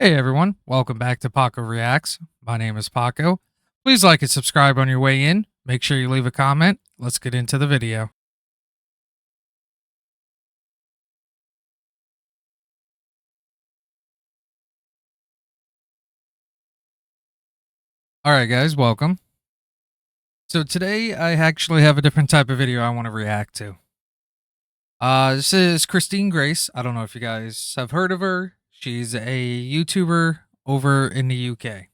Hey everyone, welcome back to Paco Reacts. My name is Paco. Please like and subscribe on your way in. Make sure you leave a comment. Let's get into the video. Alright guys, welcome. So today I actually have a different type of video I want to react to. This is Christine Grace. I don't know if you guys have heard of her. She's a YouTuber over in the UK.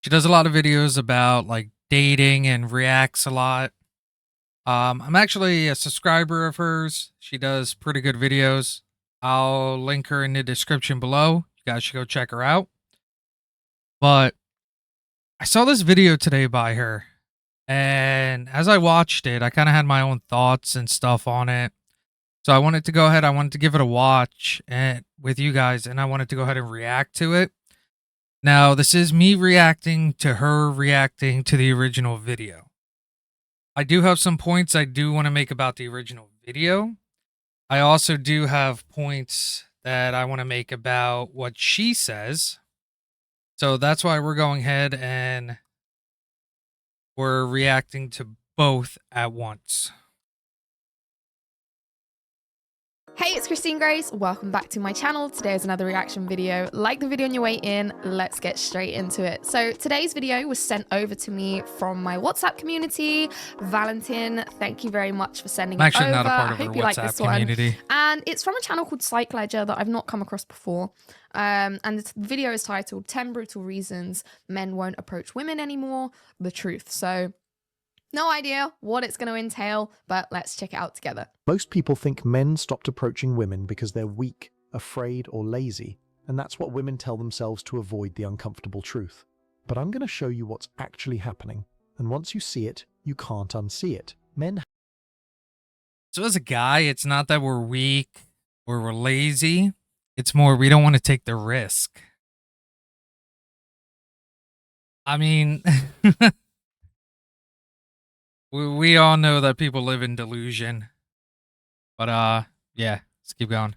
She does a lot of videos about like dating and reacts a lot. I'm actually a subscriber of hers. She does pretty good videos. I'll link her in the description below. You guys should go check her out. But I saw this video today by her, and as I watched it, I kind of had my own thoughts and stuff on it. So I wanted to go ahead. I wanted to give it a watch and with you guys, and I wanted to go ahead and react to it. Now, this is me reacting to her reacting to the original video. I do have some points I do want to make about the original video. I also do have points that I want to make about what she says. So that's why we're going ahead and we're reacting to both at once. Hey, it's Christine Grace. Welcome back to my channel. Today is another reaction video. Like the video on your way in, let's get straight into it. So today's video was sent over to me from my WhatsApp community. Valentin, thank you very much for sending it over. I'm actually not a part of her I hope you like WhatsApp this one. community. And it's from a channel called Psych Ledger that I've not come across before. And the video is titled 10 Brutal Reasons Men Won't Approach Women Anymore, The Truth. So no idea what it's going to entail, but let's check it out together. Most people think men stopped approaching women because they're weak, afraid, or lazy, and that's what women tell themselves to avoid the uncomfortable truth. But I'm going to show you what's actually happening, and once you see it, you can't unsee it. So as a guy, it's not that we're weak or we're lazy. It's more we don't want to take the risk. I mean, we all know that people live in delusion. But yeah, let's keep going.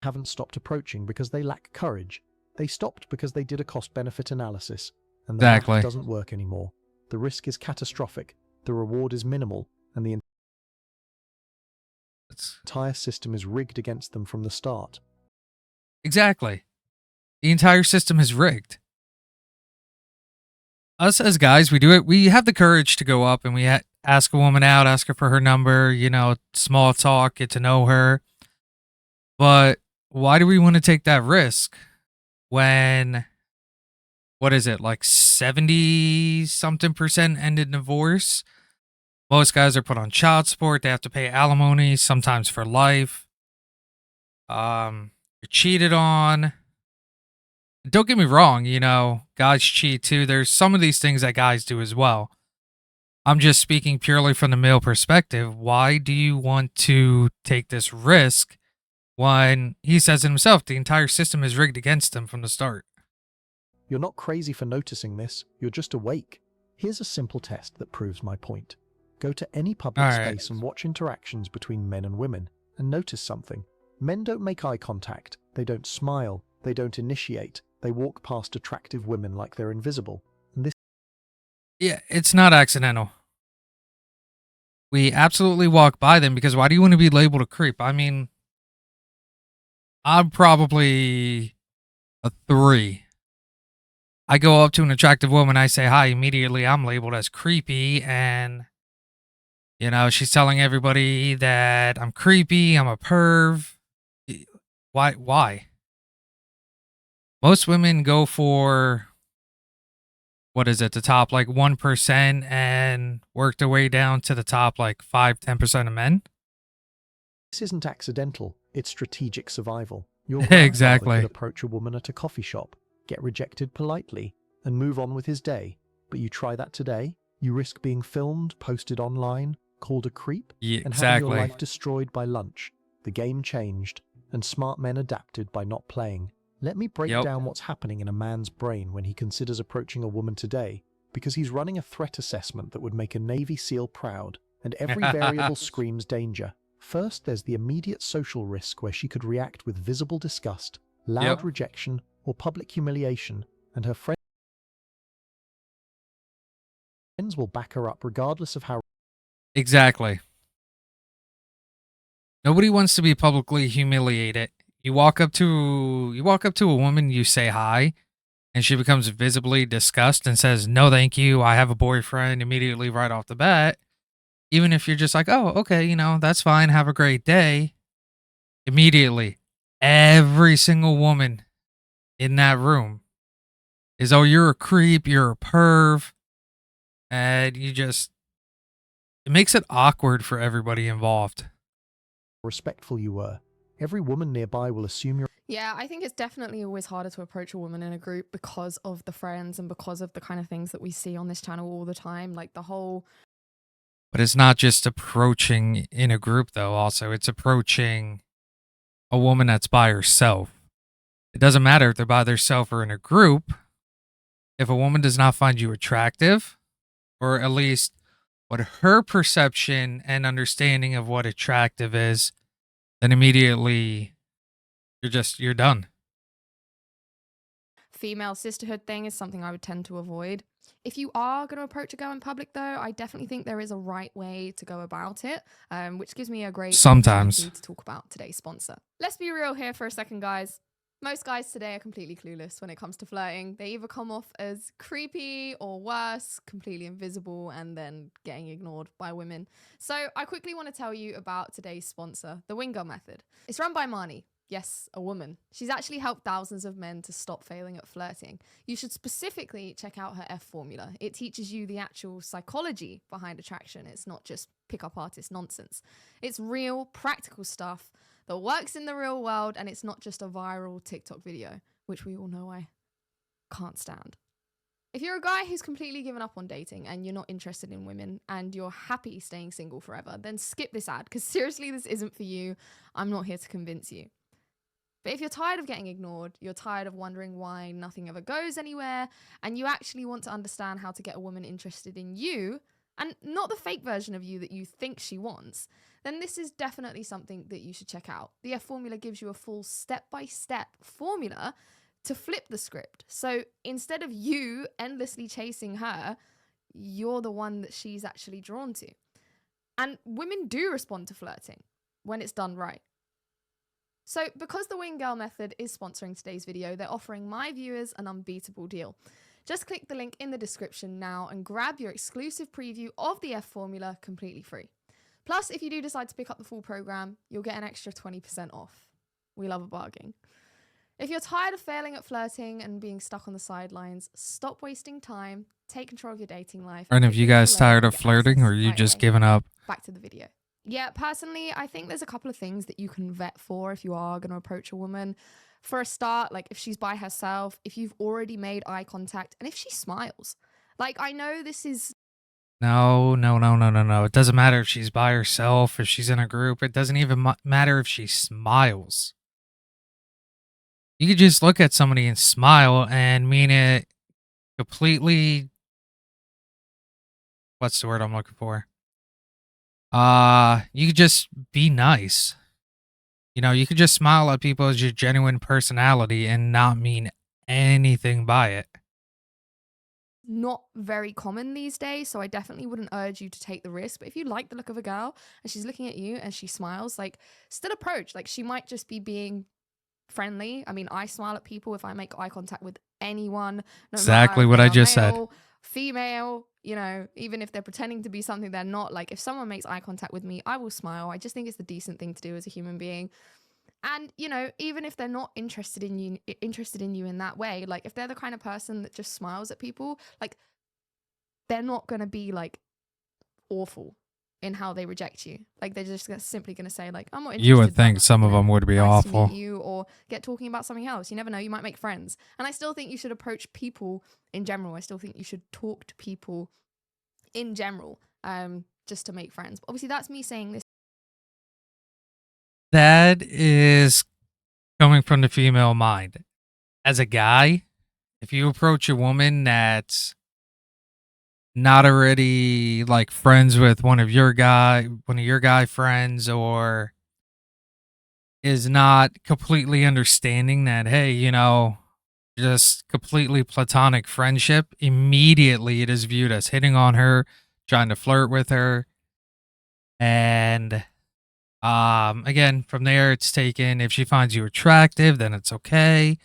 Haven't stopped approaching because they lack courage. They stopped because they did a cost-benefit analysis, and the math doesn't work anymore. The risk is catastrophic, the reward is minimal, and the entire system is rigged against them from the start. Exactly. The entire system is rigged. Us as guys, we do it. We have the courage to go up and we ask a woman out, ask her for her number, you know, small talk, get to know her. But why do we want to take that risk when, what is it, like 70-something% end in divorce? Most guys are put on child support. They have to pay alimony, sometimes for life. You're cheated on. Don't get me wrong, you know, guys cheat too. There's some of these things that guys do as well. I'm just speaking purely from the male perspective. Why do you want to take this risk when he says it himself, the entire system is rigged against him from the start? You're not crazy for noticing this. You're just awake. Here's a simple test that proves my point. Go to any public space and watch interactions between men and women and notice something. Men don't make eye contact. They don't smile. They don't initiate. They walk past attractive women like they're invisible. And this... Yeah, it's not accidental. We absolutely walk by them because why do you want to be labeled a creep? I mean, I'm probably a 3. I go up to an attractive woman, I say hi, immediately I'm labeled as creepy, and, you know, she's telling everybody that I'm creepy, I'm a perv. Why? Most women go for, what is it, the top like 1% and work their way down to the top like 5-10% of men. This isn't accidental, it's strategic survival. Your exactly. Could approach a woman at a coffee shop, get rejected politely, and move on with his day. But you try that today, you risk being filmed, posted online, called a creep, and having your life destroyed by lunch. The game changed, and smart men adapted by not playing. Let me break down what's happening in a man's brain when he considers approaching a woman today, because he's running a threat assessment that would make a Navy SEAL proud, and every variable screams danger. First, there's the immediate social risk where she could react with visible disgust, loud rejection, or public humiliation, and her friends will back her up regardless of how. Exactly. Nobody wants to be publicly humiliated. You walk up to a woman, you say hi, and she becomes visibly disgusted and says, "No, thank you. I have a boyfriend," immediately right off the bat. Even if you're just like, "Oh, okay, that's fine. Have a great day." Immediately, every single woman in that room is, "Oh, you're a creep, you're a perv." And it makes it awkward for everybody involved. Respectful you were. Every woman nearby will assume you're. Yeah, I think it's definitely always harder to approach a woman in a group because of the friends and because of the kind of things that we see on this channel all the time. Like the whole. But it's not just approaching in a group, though. Also, it's approaching a woman that's by herself. It doesn't matter if they're by themselves or in a group. If a woman does not find you attractive, or at least what her perception and understanding of what attractive is, then immediately you're done. Female sisterhood thing is something I would tend to avoid. If you are going to approach a girl in public, though, I definitely think there is a right way to go about it, which gives me a great Sometimes to talk about today's sponsor. Let's be real here for a second, guys. Most guys today are completely clueless when it comes to flirting. They either come off as creepy or worse, completely invisible, and then getting ignored by women. So I quickly want to tell you about today's sponsor, the Wing Girl Method. It's run by Marnie. Yes, a woman. She's actually helped thousands of men to stop failing at flirting. You should specifically check out her F formula. It teaches you the actual psychology behind attraction. It's not just pickup artist nonsense. It's real, practical stuff that works in the real world, and it's not just a viral TikTok video, which we all know I can't stand. If you're a guy who's completely given up on dating and you're not interested in women and you're happy staying single forever, then skip this ad, because seriously, this isn't for you. I'm not here to convince you. But if you're tired of getting ignored, you're tired of wondering why nothing ever goes anywhere, and you actually want to understand how to get a woman interested in you, and not the fake version of you that you think she wants, then this is definitely something that you should check out. The F formula gives you a full step-by-step formula to flip the script. So instead of you endlessly chasing her, you're the one that she's actually drawn to. And women do respond to flirting when it's done right. So because the Wing Girl Method is sponsoring today's video, they're offering my viewers an unbeatable deal. Just click the link in the description now and grab your exclusive preview of the F formula completely free. Plus, if you do decide to pick up the full program, you'll get an extra 20% off. We love a bargain. If you're tired of failing at flirting and being stuck on the sidelines, stop wasting time, take control of your dating life. And if you guys tired of flirting, or you just given up? Back to the video. Yeah, personally, I think there's a couple of things that you can vet for if you are going to approach a woman. For a start, like if she's by herself, if you've already made eye contact, and if she smiles. Like, I know this is... No. It doesn't matter if she's by herself, if she's in a group. It doesn't even matter if she smiles. You could just look at somebody and smile and mean it completely... What's the word I'm looking for? You could just be nice. You could just smile at people as your genuine personality and not mean anything by it. Not very common these days, so I definitely wouldn't urge you to take the risk. But if you like the look of a girl and she's looking at you and she smiles, like, still approach. Like, she might just be being friendly. I mean, I smile at people if I make eye contact with anyone. No exactly matter what I just male, said. Female, even if they're pretending to be something they're not. Like, if someone makes eye contact with me, I will smile. I just think it's the decent thing to do as a human being. And, even if they're not interested in you in that way, like, if they're the kind of person that just smiles at people, like, they're not going to be, like, awful in how they reject you. Like, they're just simply going to say, like, I'm not interested. You would think some of them would be nice awful. To meet you, or get talking about something else. You never know. You might make friends. And I still think you should approach people in general. I still think you should talk to people in general, just to make friends. But obviously, that's me saying this. That is coming from the female mind. As a guy, if you approach a woman that's not already like friends with one of your guy friends, or is not completely understanding that, hey, just completely platonic friendship, immediately it is viewed as hitting on her, trying to flirt with her. And again, from there it's taken, if she finds you attractive, then it's okay.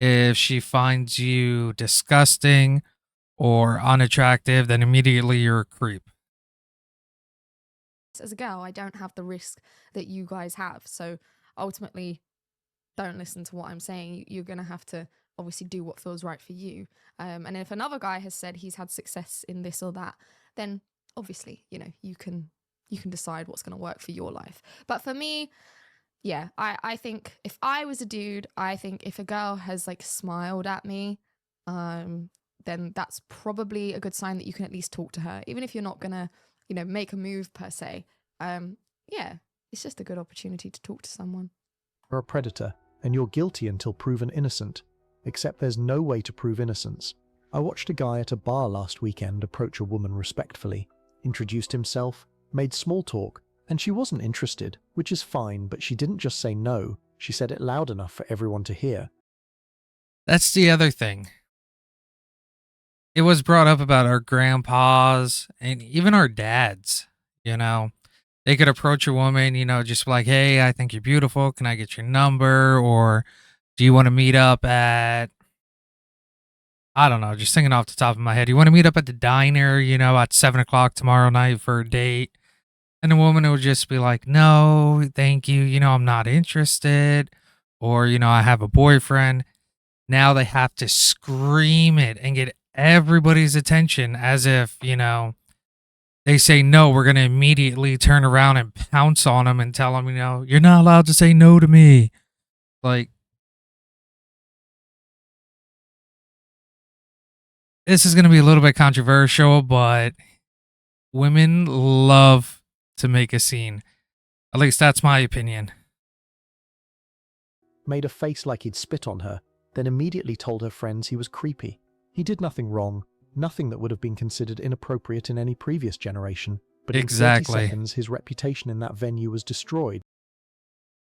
If she finds you disgusting or unattractive, then immediately you're a creep. As a girl, I don't have the risk that you guys have. So ultimately, don't listen to what I'm saying. You're going to have to obviously do what feels right for you. And if another guy has said he's had success in this or that, then obviously, you know, you can decide what's going to work for your life. But for me, yeah, I think if I was a dude, I think if a girl has like smiled at me, then that's probably a good sign that you can at least talk to her, even if you're not gonna, you know, make a move per se. Yeah, it's just a good opportunity to talk to someone. You're a predator, and you're guilty until proven innocent. Except there's no way to prove innocence. I watched a guy at a bar last weekend approach a woman respectfully, introduced himself, made small talk, and she wasn't interested, which is fine, but she didn't just say no, she said it loud enough for everyone to hear. That's the other thing. It was brought up about our grandpas and even our dads, you know. They could approach a woman, you know, just like, hey, I think you're beautiful. Can I get your number? Or do you want to meet up at, I don't know, just thinking off the top of my head. You want to meet up at the diner, you know, at 7 o'clock tomorrow night for a date? And the woman would just be like, no, thank you. You know, I'm not interested. Or, you know, I have a boyfriend. Now they have to scream it and get everybody's attention as if, you know, they say no, we're going to immediately turn around and pounce on them and tell them, you know, you're not allowed to say no to me. Like, this is going to be a little bit controversial, but women love to make a scene. At least that's my opinion. Made a face like he'd spit on her, then immediately told her friends he was creepy. He did nothing wrong, nothing that would have been considered inappropriate in any previous generation, but in 30 seconds his reputation in that venue was destroyed.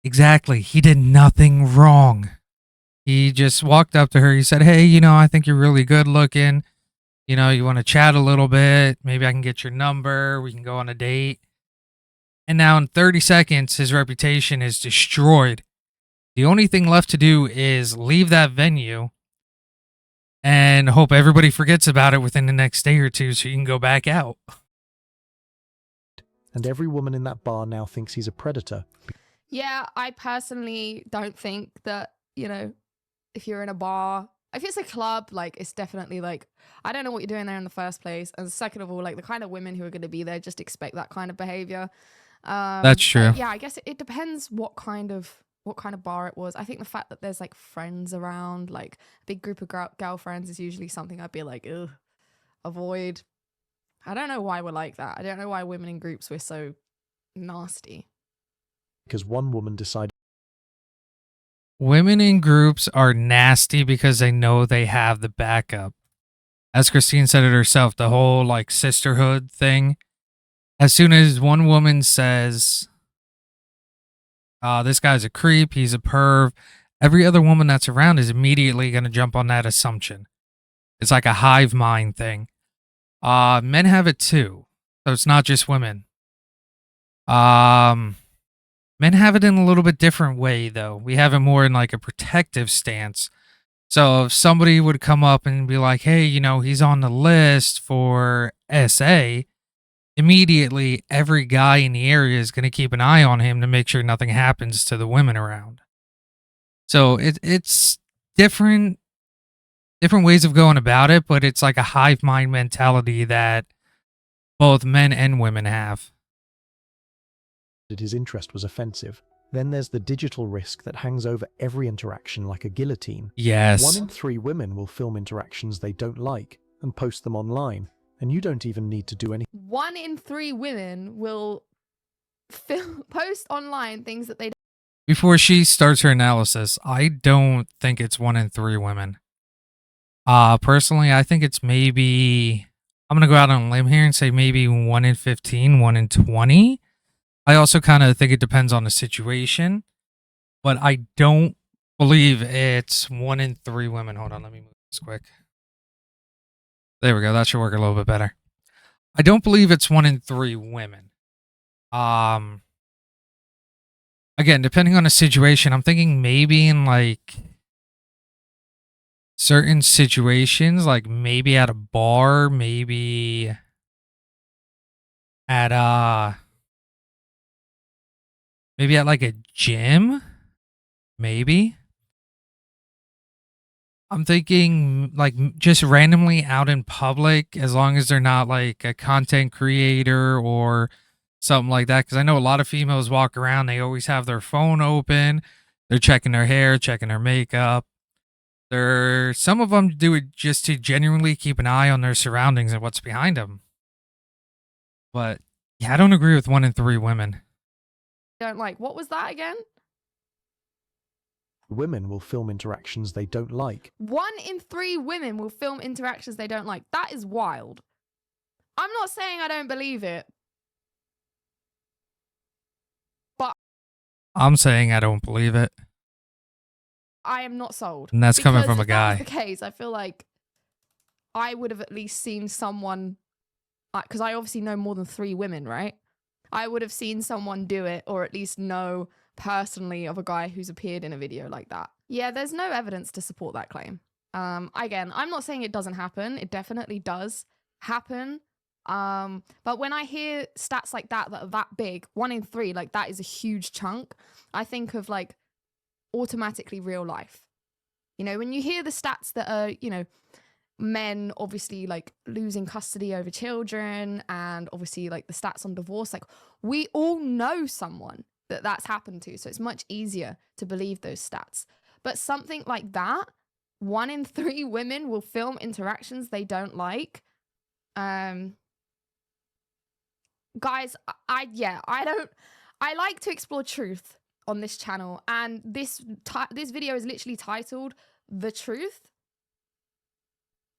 Exactly. He did nothing wrong. He just walked up to her. He said, hey, you know, I think you're really good looking. You know, you want to chat a little bit. Maybe I can get your number. We can go on a date. And now in 30 seconds, his reputation is destroyed. The only thing left to do is leave that venue and hope everybody forgets about it within the next day or two so you can go back out. And every woman in that bar now thinks he's a predator. Yeah, I personally don't think that, you know, if you're in a bar, if it's a club, like, it's definitely like, I don't know what you're doing there in the first place. And second of all, like, the kind of women who are going to be there just expect that kind of behavior. That's true. Yeah, I guess it depends what kind of bar it was. I think the fact that there's like friends around, like a big group of girlfriends, is usually something I'd be like, ugh, avoid. I don't know why we're like that. I don't know why women in groups we're so nasty. Because one woman decided. Women in groups are nasty because they know they have the backup. As Christine said it herself, the whole like sisterhood thing. As soon as one woman says, this guy's a creep, he's a perv, every other woman that's around is immediately going to jump on that assumption. It's like a hive mind thing. Men have it too. So it's not just women. Men have it in a little bit different way, though. We have it more in like a protective stance. So if somebody would come up and be like, hey, you know, he's on the list for SA, immediately every guy in the area is going to keep an eye on him to make sure nothing happens to the women around. So it's different ways of going about it, but it's like a hive mind mentality that both men and women have. His interest was offensive. Then there's the digital risk that hangs over every interaction like a guillotine. Yes. 1 in 3 women will film interactions they don't like and post them online, and you don't even need to do anything. 1 in 3 women will post online things that they don't. Before she starts her analysis, I don't think it's 1 in 3 women. Personally, I think it's maybe, I'm going to go out on a limb here and say maybe 1 in 15, 1 in 20. I also kind of think it depends on the situation, but I don't believe it's 1 in 3 women. Hold on, let me move this quick. There we go. That should work a little bit better. I don't believe it's 1 in 3 women. Again, depending on the situation, I'm thinking maybe in like certain situations, like maybe at a bar, maybe at like a gym, maybe. I'm thinking like just randomly out in public, as long as they're not like a content creator or something like that. Because I know a lot of females walk around, they always have their phone open, they're checking their hair, checking their makeup. Some of them do it just to genuinely keep an eye on their surroundings and what's behind them. But yeah, I don't agree with 1 in 3 women. Don't like. What was that again? Women will film interactions they don't like. 1 in 3 women will film interactions they don't like. That is wild. I'm not saying I don't believe it, but I'm saying I don't believe it. I am not sold. And that's coming from a If guy. that was the case, I feel like I would have at least seen someone, because I obviously know more than 3 women, right? I would have seen someone do it, or at least know personally of a guy who's appeared in a video like that. Yeah, there's no evidence to support that claim. Again, I'm not saying it doesn't happen. It definitely does happen. But when I hear stats like that are that big, 1 in 3, like that is a huge chunk, I think of like automatically real life. You know, when you hear the stats that are, you know, men obviously like losing custody over children, and obviously like the stats on divorce, like we all know someone that's happened to, so it's much easier to believe those stats. But something like that, 1 in 3 women will film interactions they don't like. Guys, I like to explore truth on this channel, and this video is literally titled "The Truth."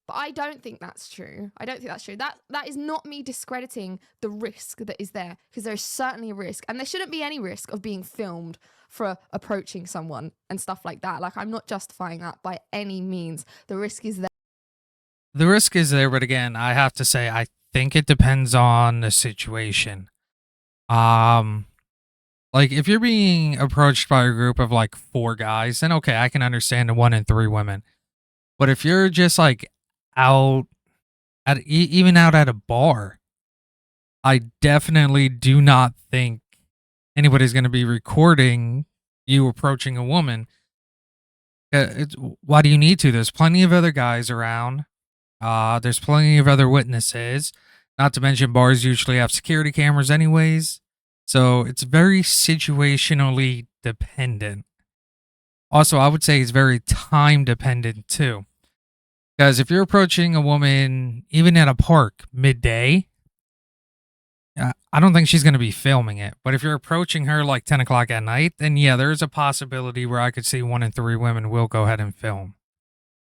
But I don't think that's true. I don't think that's true. That is not me discrediting the risk that is there, because there's certainly a risk, and there shouldn't be any risk of being filmed for approaching someone and stuff like that. Like, I'm not justifying that by any means. The risk is there. The risk is there, but again, I have to say, I think it depends on the situation. Like if you're being approached by a group of like 4 guys, then okay, I can understand the 1 in 3 women. But if you're just like out at even out at a bar, I definitely do not think anybody's going to be recording you approaching a woman. Why do you need to? There's plenty of other guys around. There's plenty of other witnesses. Not to mention bars usually have security cameras anyways. So it's very situationally dependent. Also, I would say it's very time dependent too. Because if you're approaching a woman even at a park midday, I don't think she's going to be filming it. But if you're approaching her like 10 o'clock at night, then yeah, there's a possibility where I could see 1 in 3 women will go ahead and film.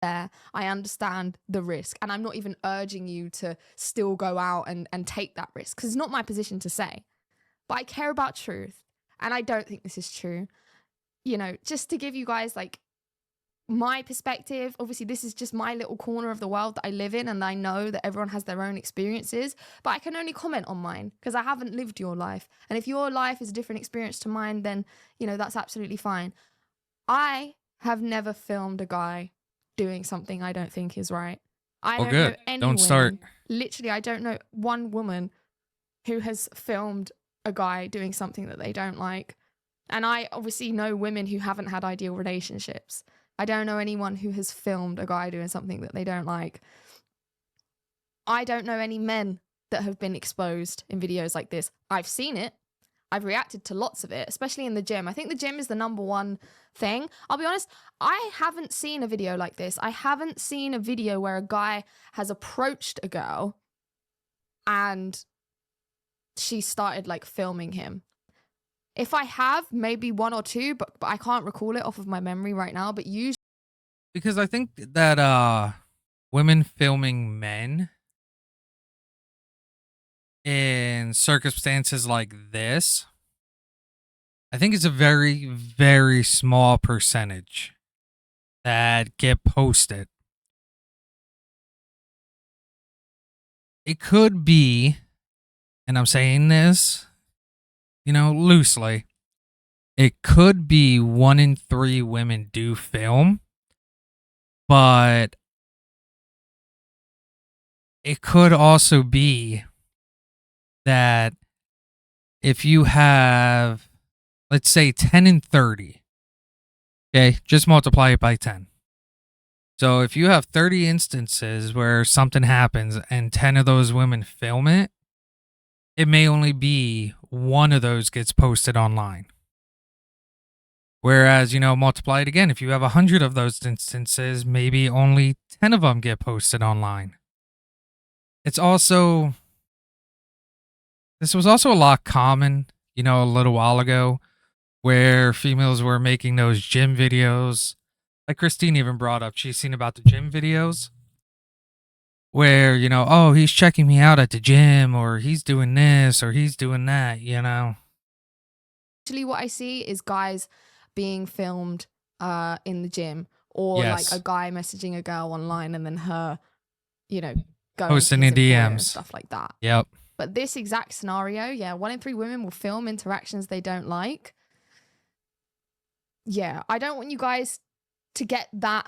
I understand the risk, and I'm not even urging you to still go out and take that risk, because it's not my position to say. But I care about truth, and I don't think this is true. You know, just to give you guys like my perspective, obviously this is just my little corner of the world that I live in, and I know that everyone has their own experiences, but I can only comment on mine because I haven't lived your life. And if your life is a different experience to mine, then, you know, that's absolutely fine. I have never filmed a guy doing something I don't think is right. I don't know any don't women, start. literally, I don't know one woman who has filmed a guy doing something that they don't like. And I obviously know women who haven't had ideal relationships. I don't know anyone who has filmed a guy doing something that they don't like. I don't know any men that have been exposed in videos like this. I've seen it. I've reacted to lots of it, especially in the gym. I think the gym is the #1 thing. I'll be honest, I haven't seen a video like this. I haven't seen a video where a guy has approached a girl and she started like filming him. If I have, maybe 1 or 2, but I can't recall it off of my memory right now. But usually, because I think that women filming men in circumstances like this, I think it's a very, very small percentage. that get posted. It could be, and I'm saying this, loosely, it could be 1 in 3 women do film, but it could also be that if you have, let's say, 10 and 30, okay, just multiply it by 10. So if you have 30 instances where something happens and 10 of those women film it, it may only be 1 of those gets posted online. Whereas, multiply it again. If you have 100 of those instances, maybe only 10 of them get posted online. It's also, this was also a lot common, a little while ago, where females were making those gym videos. Like Christine even brought up, she's seen about the gym videos where, oh, he's checking me out at the gym, or he's doing this, or he's doing that, Actually, what I see is guys being filmed in the gym, or Yes. like a guy messaging a girl online and then her, going Posting to his in employer DMs. and stuff like that. Yep. But this exact scenario, yeah, 1 in 3 women will film interactions they don't like. Yeah, I don't want you guys to get that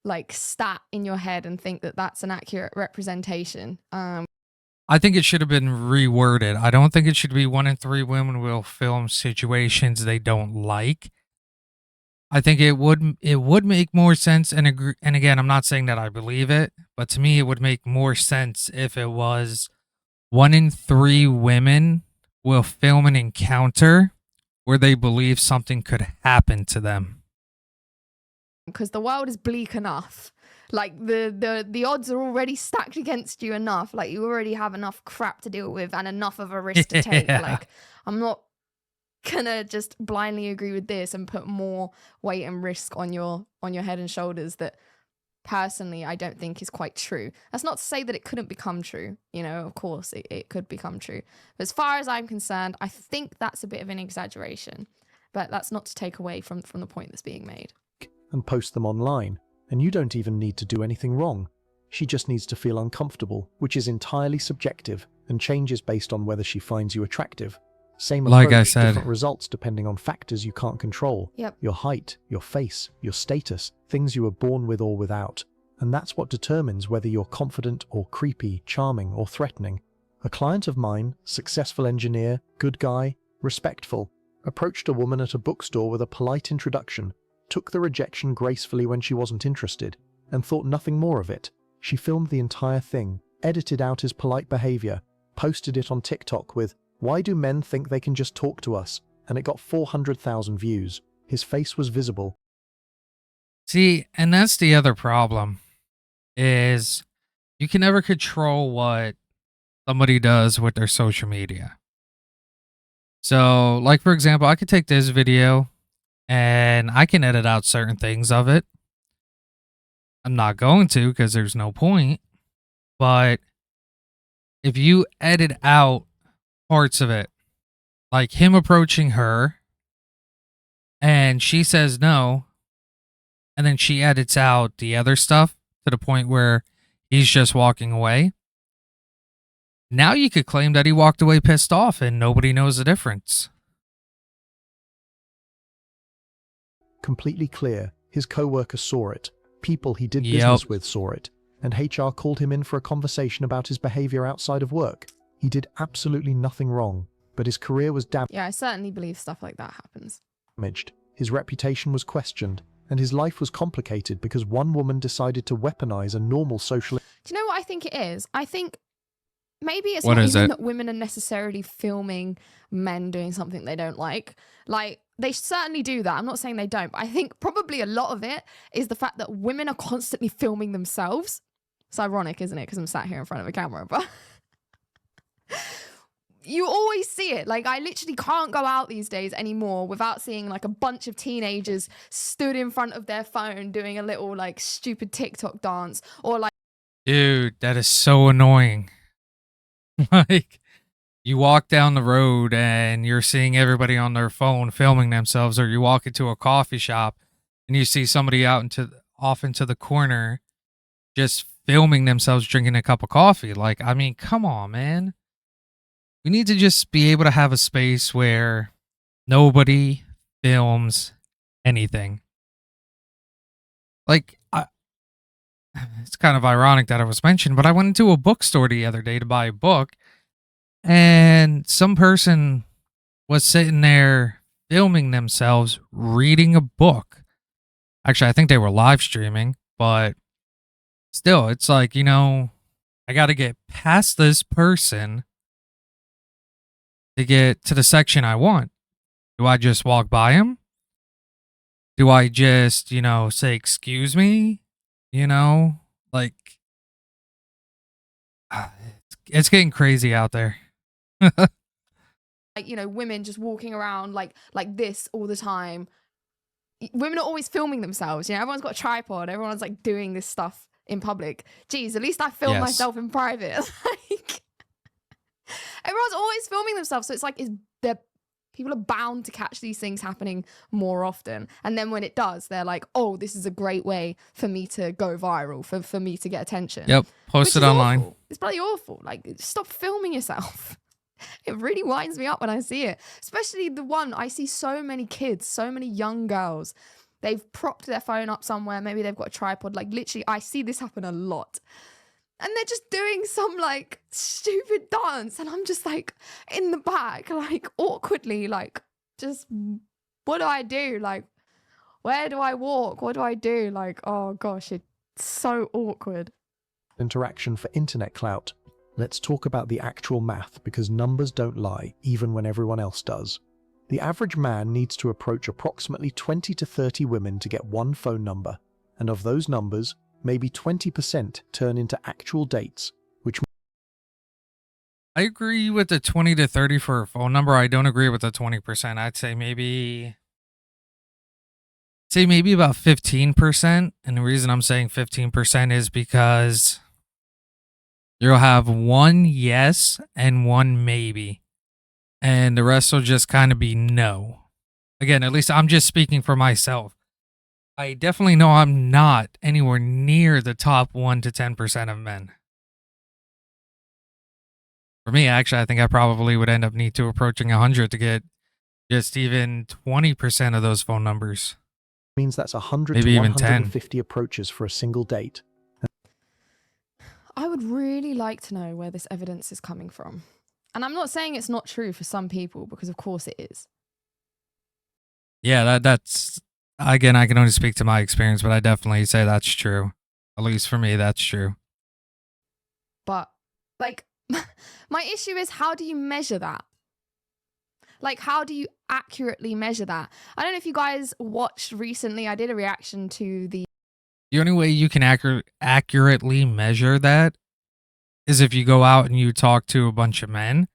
like stat in your head and think that that's an accurate representation. I think it should have been reworded. I don't think it should be 1 in 3 women will film situations they don't like. I think it would make more sense, and again, I'm not saying that I believe it, but to me it would make more sense if it was 1 in 3 women will film an encounter where they believe something could happen to them. Because the world is bleak enough. Like the odds are already stacked against you enough. Like you already have enough crap to deal with and enough of a risk to take. Yeah. Like I'm not gonna just blindly agree with this and put more weight and risk on your head and shoulders that personally I don't think is quite true. That's not to say that it couldn't become true. Of course it could become true. But as far as I'm concerned, I think that's a bit of an exaggeration. But that's not to take away from the point that's being made. And post them online, and you don't even need to do anything wrong. She just needs to feel uncomfortable, which is entirely subjective and changes based on whether she finds you attractive. Same approach, Like I said, different results depending on factors you can't control. Yep. Your height, your face, your status, things you were born with or without. And that's what determines whether you're confident or creepy, charming or threatening. A client of mine, successful engineer, good guy, respectful, approached a woman at a bookstore with a polite introduction, took the rejection gracefully when she wasn't interested, and thought nothing more of it. She filmed the entire thing, edited out his polite behavior, posted it on TikTok with, "Why do men think they can just talk to us?" And it got 400,000 views. His face was visible. See, and that's the other problem, is you can never control what somebody does with their social media. So, like, for example, I could take this video and I can edit out certain things of it. I'm not going to because there's no point. But if you edit out parts of it, like him approaching her and she says no, and then she edits out the other stuff to the point where he's just walking away, now you could claim that he walked away pissed off and nobody knows the difference. Completely clear. His co-worker saw it. People he did business with saw it. And HR called him in for a conversation about his behavior outside of work. He did absolutely nothing wrong, but his career was Yeah, I certainly believe stuff like that happens. damaged. His reputation was questioned, and his life was complicated because one woman decided to weaponize a normal social... Do you know what I think it is? I think maybe it's What not is even it? that women are necessarily filming men doing something they don't like. Like, they certainly do that. I'm not saying they don't, but I think probably a lot of it is the fact that women are constantly filming themselves. It's ironic, isn't it? Because I'm sat here in front of a camera, but you always see it. Like, I literally can't go out these days anymore without seeing like a bunch of teenagers stood in front of their phone doing a little like stupid TikTok dance, or like, Dude, that is so annoying. Like, you walk down the road and you're seeing everybody on their phone filming themselves, or you walk into a coffee shop and you see somebody out off into the corner just filming themselves drinking a cup of coffee. Like, I mean, come on, man. We need to just be able to have a space where nobody films anything. Like, it's kind of ironic that it was mentioned, but I went into a bookstore the other day to buy a book, and some person was sitting there filming themselves reading a book. Actually, I think they were live streaming, but still, it's like, I got to get past this person to get to the section I want. Do I just walk by him? Do I just, say, excuse me? Like, it's getting crazy out there. Like, women just walking around like this all the time. Women are always filming themselves. Everyone's got a tripod. Everyone's like doing this stuff in public. Geez, at least I film myself in private. Like, everyone's always filming themselves. So it's like, people are bound to catch these things happening more often. And then when it does, they're like, oh, this is a great way for me to go viral, for me to get attention. Yep, post it online. Awful. It's bloody awful. Like, stop filming yourself. It really winds me up when I see it. Especially the one, I see so many kids, so many young girls. They've propped their phone up somewhere. Maybe they've got a tripod. Like, literally, I see this happen a lot. And they're just doing some, like, stupid dance. And I'm just, like, in the back, like, awkwardly, like, just, what do I do? Like, where do I walk? What do I do? Like, oh, gosh, it's so awkward. Interaction for internet clout. Let's talk about the actual math, because numbers don't lie, even when everyone else does. The average man needs to approach approximately 20 to 30 women to get one phone number. And of those numbers, maybe 20% turn into actual dates, which... I agree with the 20 to 30 for a phone number. I don't agree with the 20%. I'd say maybe about 15%. And the reason I'm saying 15% is because you'll have one yes and one maybe. And the rest will just kind of be no. Again, at least I'm just speaking for myself. I definitely know I'm not anywhere near the top 1 to 10% of men. For me, actually, I think I probably would end up need to approaching 100 to get just even 20% of those phone numbers. Means that's 100 maybe to even 150 approaches for a single date. I would really like to know where this evidence is coming from. And I'm not saying it's not true for some people, because of course it is. Yeah, that's... Again, I can only speak to my experience, but I definitely say that's true. At least for me, that's true. But, like, my issue is, how do you measure that? Like, how do you accurately measure that? I don't know if you guys watched recently, I did a reaction to the... The only way you can accurately measure that is if you go out and you talk to a bunch of men.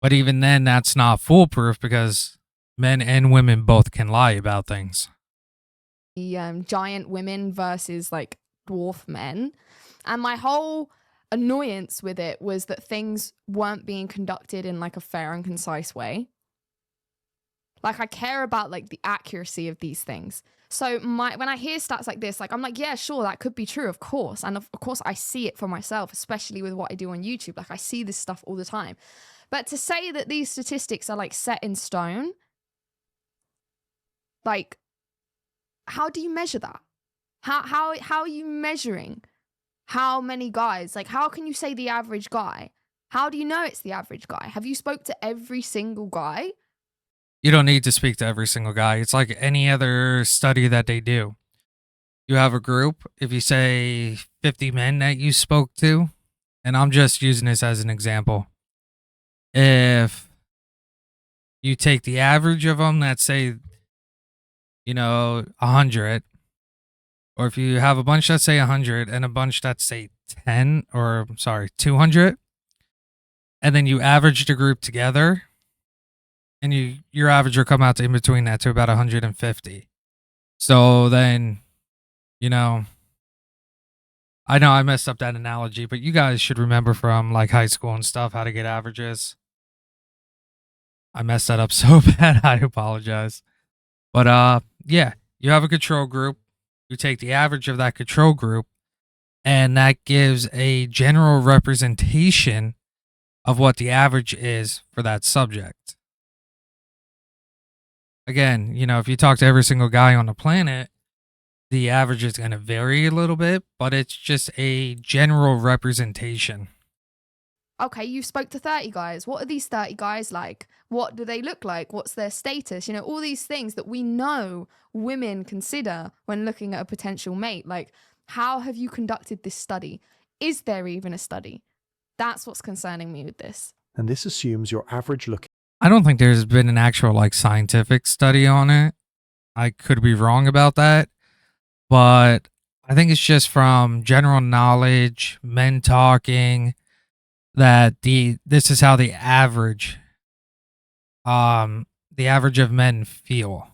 But even then, that's not foolproof, because men and women both can lie about things. Giant women versus, like, dwarf men. And my whole annoyance with it was that things weren't being conducted in, like, a fair and concise way. Like, I care about, like, the accuracy of these things. So when I hear stats like this, like, I'm like, yeah, sure, that could be true, of course. And of course, I see it for myself, especially with what I do on YouTube. Like, I see this stuff all the time. But to say that these statistics are, like, set in stone, like, how do you measure that? How are you measuring how many guys? Like, how can you say the average guy? How do you know it's the average guy? Have you spoke to every single guy? You don't need to speak to every single guy. It's like any other study that they do. You have a group. If you say 50 men that you spoke to, and I'm just using this as an example. If you take the average of them that say, 100, or if you have a bunch that say 100 and a bunch that say 200, and then you average the group together, and your average will come out to in between that to about 150. So then, I know I messed up that analogy, but you guys should remember from, like, high school and stuff how to get averages. I messed that up so bad, I apologize. But yeah, you have a control group. You take the average of that control group, and that gives a general representation of what the average is for that subject. Again, if you talk to every single guy on the planet, the average is going to vary a little bit, but it's just a general representation. Okay, you spoke to 30 guys. What are these 30 guys like? What do they look like? What's their status? All these things that we know women consider when looking at a potential mate. Like, how have you conducted this study? Is there even a study? That's what's concerning me with this. And this assumes your average look. I don't think there's been an actual scientific study on it. I could be wrong about that, but I think it's just from general knowledge, men talking, that this is how the average of men feel.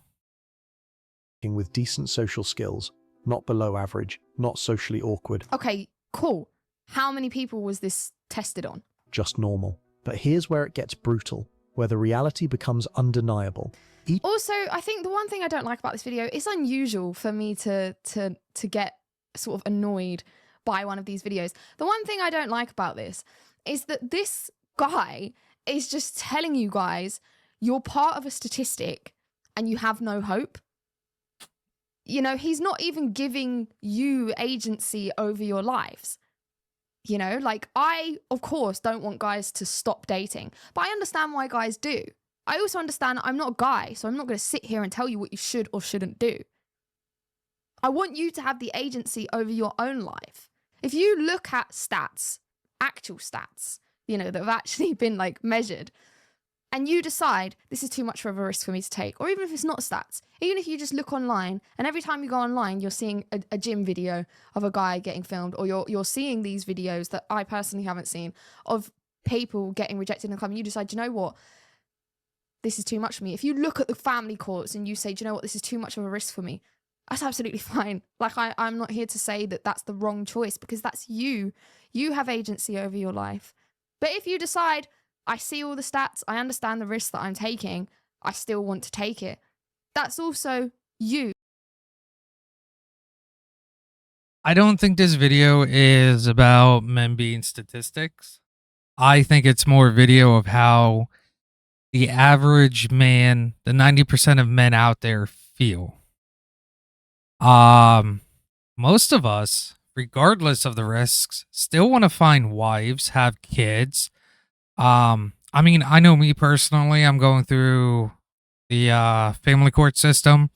With decent social skills, not below average, not socially awkward. Okay, cool. How many people was this tested on? Just normal. But here's where it gets brutal, where the reality becomes undeniable. Also, I think the one thing I don't like about this video, it's unusual for me to get sort of annoyed by one of these videos. The one thing I don't like about this is that this guy is just telling you guys you're part of a statistic and you have no hope. He's not even giving you agency over your lives. I, of course, don't want guys to stop dating, but I understand why guys do. I also understand I'm not a guy, so I'm not going to sit here and tell you what you should or shouldn't do. I want you to have the agency over your own life. If you look at stats, actual stats, that have actually been measured, and you decide this is too much of a risk for me to take, or even if it's not stats, even if you just look online and every time you go online, you're seeing a gym video of a guy getting filmed, or you're seeing these videos that I personally haven't seen of people getting rejected in the club, and you decide, you know what? This is too much for me. If you look at the family courts and you say, do you know what? This is too much of a risk for me. That's absolutely fine. I'm not here to say that that's the wrong choice, because that's you. You have agency over your life. But if you decide, I see all the stats, I understand the risk that I'm taking, I still want to take it, that's also you. I don't think this video is about men being statistics. I think it's more a video of how the average man, the 90% of men out there feel. Most of us, regardless of the risks, still want to find wives, have kids. I know me personally, I'm going through the family court system.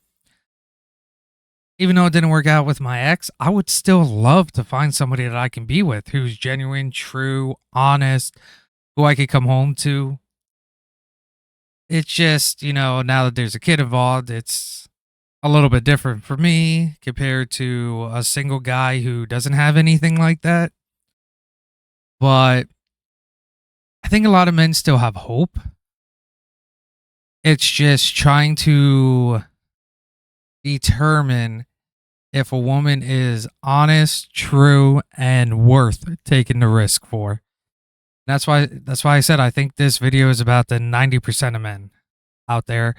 Even though it didn't work out with my ex, I would still love to find somebody that I can be with, who's genuine, true, honest, who I could come home to. It's just, now that there's a kid involved, it's a little bit different for me compared to a single guy who doesn't have anything like that. But I think a lot of men still have hope. It's just trying to determine if a woman is honest, true, and worth taking the risk for. That's why I said I think this video is about the 90% of men out there,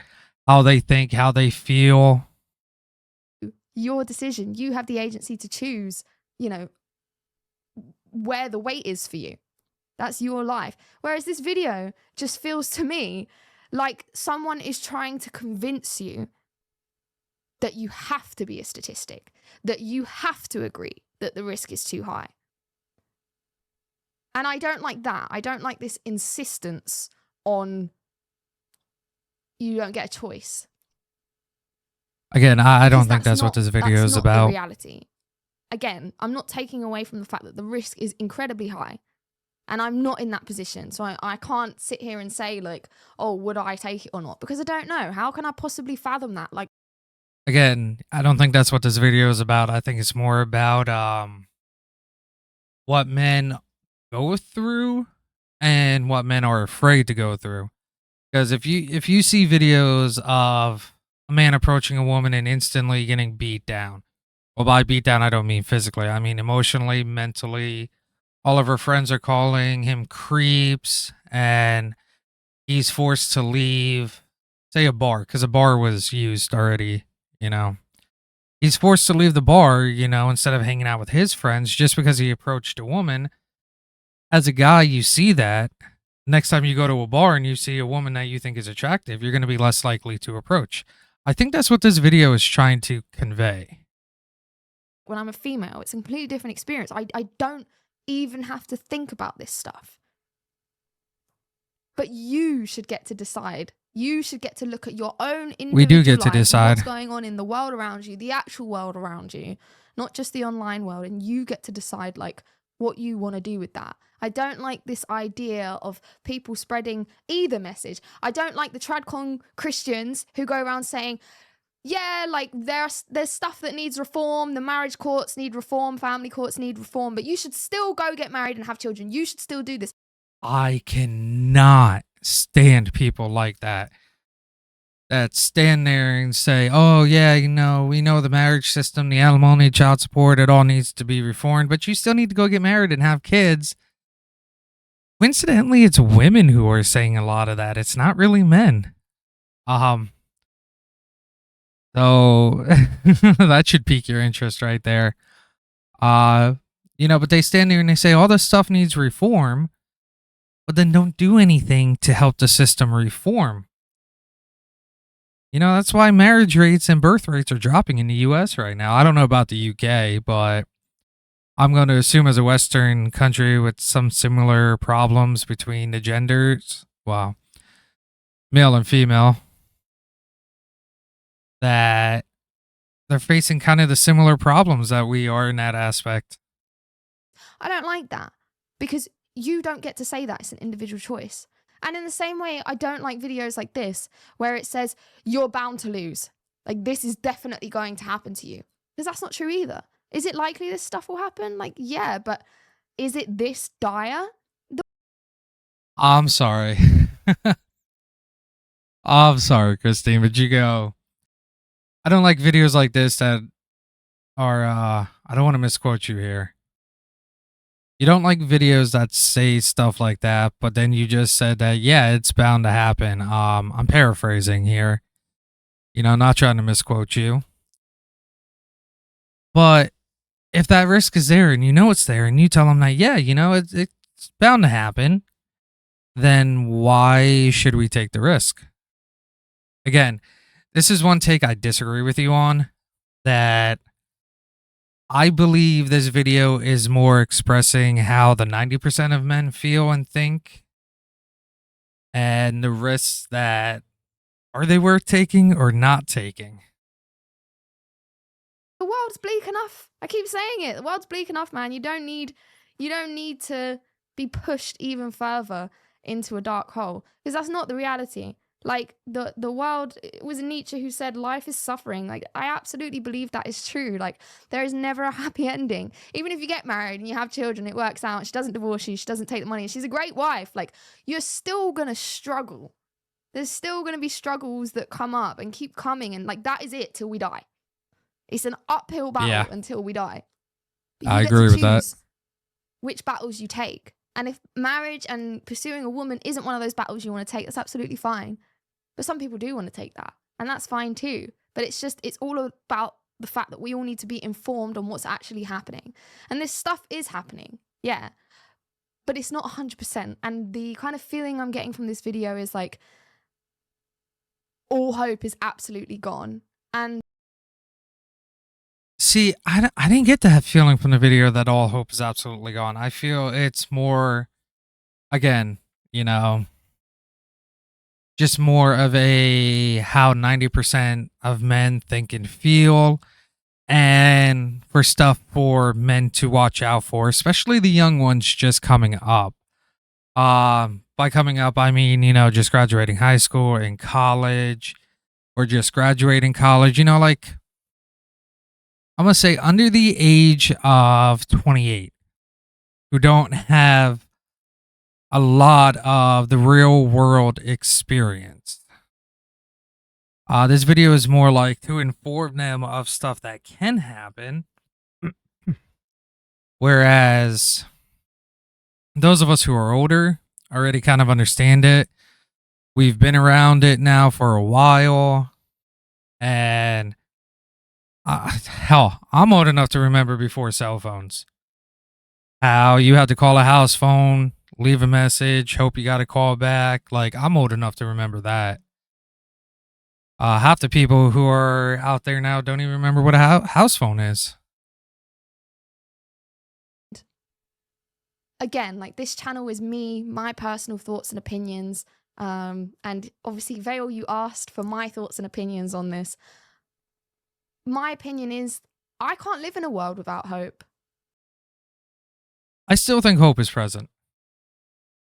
how they think, how they feel. Your decision. You have the agency to choose, where the weight is for you. That's your life. Whereas this video just feels to me like someone is trying to convince you that you have to be a statistic, that you have to agree that the risk is too high. And I don't like that. I don't like this insistence on you don't get a choice. Again, I don't think that's what this video is about. The reality. Again, I'm not taking away from the fact that the risk is incredibly high. And I'm not in that position. So I can't sit here and say oh, would I take it or not? Because I don't know. How can I possibly fathom that? Again, I don't think that's what this video is about. I think it's more about what men go through and what men are afraid to go through. Because if you see videos of a man approaching a woman and instantly getting beat down, well, by beat down I don't mean physically, I mean emotionally, mentally. All of her friends are calling him creeps, and he's forced to leave, say, a bar, because a bar was used already, He's forced to leave the bar, instead of hanging out with his friends just because he approached a woman. As a guy, you see that. Next time you go to a bar and you see a woman that you think is attractive, you're going to be less likely to approach. I think that's what this video is trying to convey. When I'm a female, it's a completely different experience. I don't even have to think about this stuff. But you should get to decide. You should get to look at your own individual We do get to life, decide what's going on in the world around you, the actual world around you, not just the online world, and you get to decide like what you want to do with that. I don't like this idea of people spreading either message. I don't like the tradcon Christians who go around saying, yeah, like there's stuff that needs reform. The marriage courts need reform. Family courts need reform. But you should still go get married and have children. You should still do this. I cannot stand people like that stand there and say, oh, yeah, we know the marriage system, the alimony, child support, it all needs to be reformed. But you still need to go get married and have kids. Coincidentally, it's women who are saying a lot of that. It's not really men. So that should pique your interest right there. But they stand there and they say all this stuff needs reform, but then don't do anything to help the system reform. That's why marriage rates and birth rates are dropping in the US right now. I don't know about the UK, but I'm going to assume as a Western country with some similar problems between the genders, well, male and female, that they're facing kind of the similar problems that we are in that aspect. I don't like that because you don't get to say that. It's an individual choice. And in the same way, I don't like videos like this where it says you're bound to lose. Like this is definitely going to happen to you, because that's not true either. Is it likely this stuff will happen? Like, yeah, but is it this dire? I'm sorry. I'm sorry, Christine, but you go. I don't like videos like this that are, I don't want to misquote you here. You don't like videos that say stuff like that, but then you just said that, yeah, it's bound to happen. I'm paraphrasing here. Not trying to misquote you. But if that risk is there and it's there and you tell them that, yeah, it's bound to happen, then why should we take the risk? Again, this is one take I disagree with you on, that I believe this video is more expressing how the 90% of men feel and think, and the risks that, are they worth taking or not taking? The world's bleak enough. I keep saying it. The world's bleak enough, man. You don't need to be pushed even further into a dark hole, because that's not the reality. Like the world, it was Nietzsche who said life is suffering. Like I absolutely believe that is true. Like there is never a happy ending. Even if you get married and you have children, it works out. She doesn't divorce you. She doesn't take the money. She's a great wife. Like you're still going to struggle. There's still going to be struggles that come up and keep coming. And like that is it till we die. It's an uphill battle until we die. I agree with that. Which battles you take. And if marriage and pursuing a woman isn't one of those battles you want to take, that's absolutely fine. But some people do want to take that, and that's fine too. But it's all about the fact that we all need to be informed on what's actually happening. And this stuff is happening, yeah. But it's not 100%. And the kind of feeling I'm getting from this video is like, all hope is absolutely gone. And see, I didn't get that feeling from the video that all hope is absolutely gone. I feel it's more, again, just more of a how 90% of men think and feel, and for stuff for men to watch out for, especially the young ones just coming up. By coming up, I mean, just graduating high school or in college, or just graduating college, like, I'm going to say under the age of 28, who don't have a lot of the real world experience. This video is more like to inform them of stuff that can happen. Whereas those of us who are older already kind of understand it. We've been around it now for a while. And Hell, I'm old enough to remember before cell phones. How you had to call a house phone, leave a message, hope you got a call back. Like, I'm old enough to remember that. Half the people who are out there now don't even remember what a house phone is. Again, like, this channel is me, my personal thoughts and opinions. And obviously, Vale, you asked for my thoughts and opinions on this. My opinion is I can't live in a world without hope. I still think hope is present.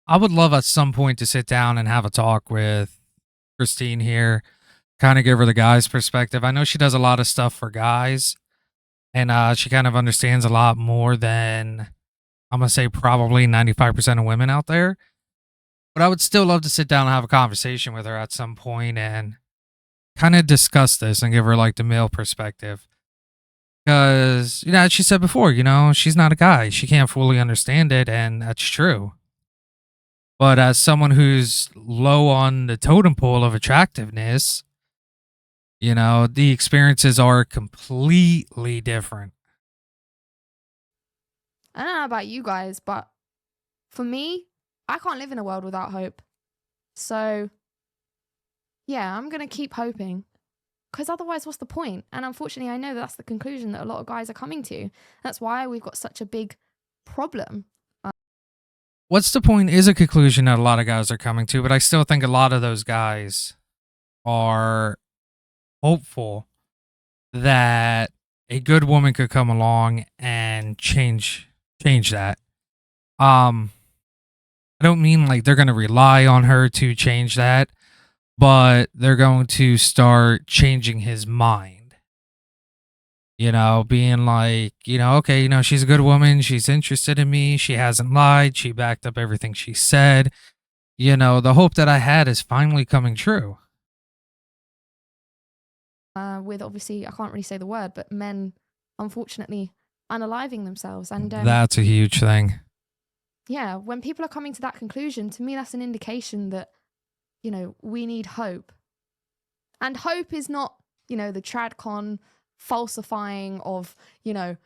I would love at some point to sit down and have a talk with Christine here, kind of give her the guy's perspective. I know she does a lot of stuff for guys, and she kind of understands a lot more than, I'm going to say, probably 95% of women out there. But I would still love to sit down and have a conversation with her at some point and kind of discuss this and give her like the male perspective. Because, you know, as she said before, you know, she's not a guy. She can't fully understand it, and that's true. But as someone who's low on the totem pole of attractiveness, you know, the experiences are completely different. I don't know about you guys, but for me, I can't live in a world without hope. So, yeah, I'm going to keep hoping. Because otherwise, what's the point? And unfortunately, I know that's the conclusion that a lot of guys are coming to. That's why we've got such a big problem. What's the point is a conclusion that a lot of guys are coming to, but I still think a lot of those guys are hopeful that a good woman could come along and change that. I don't mean like they're going to rely on her to change that, but they're going to start changing his mind. You know, being like, you know, okay, you know, she's a good woman. She's interested in me. She hasn't lied. She backed up everything she said. You know, the hope that I had is finally coming true. With obviously, I can't really say the word, but men, unfortunately, unaliving themselves. And that's a huge thing. Yeah, when people are coming to that conclusion, to me, that's an indication that, you know, we need hope. And hope is not, you know, the tradcon falsifying of, you know,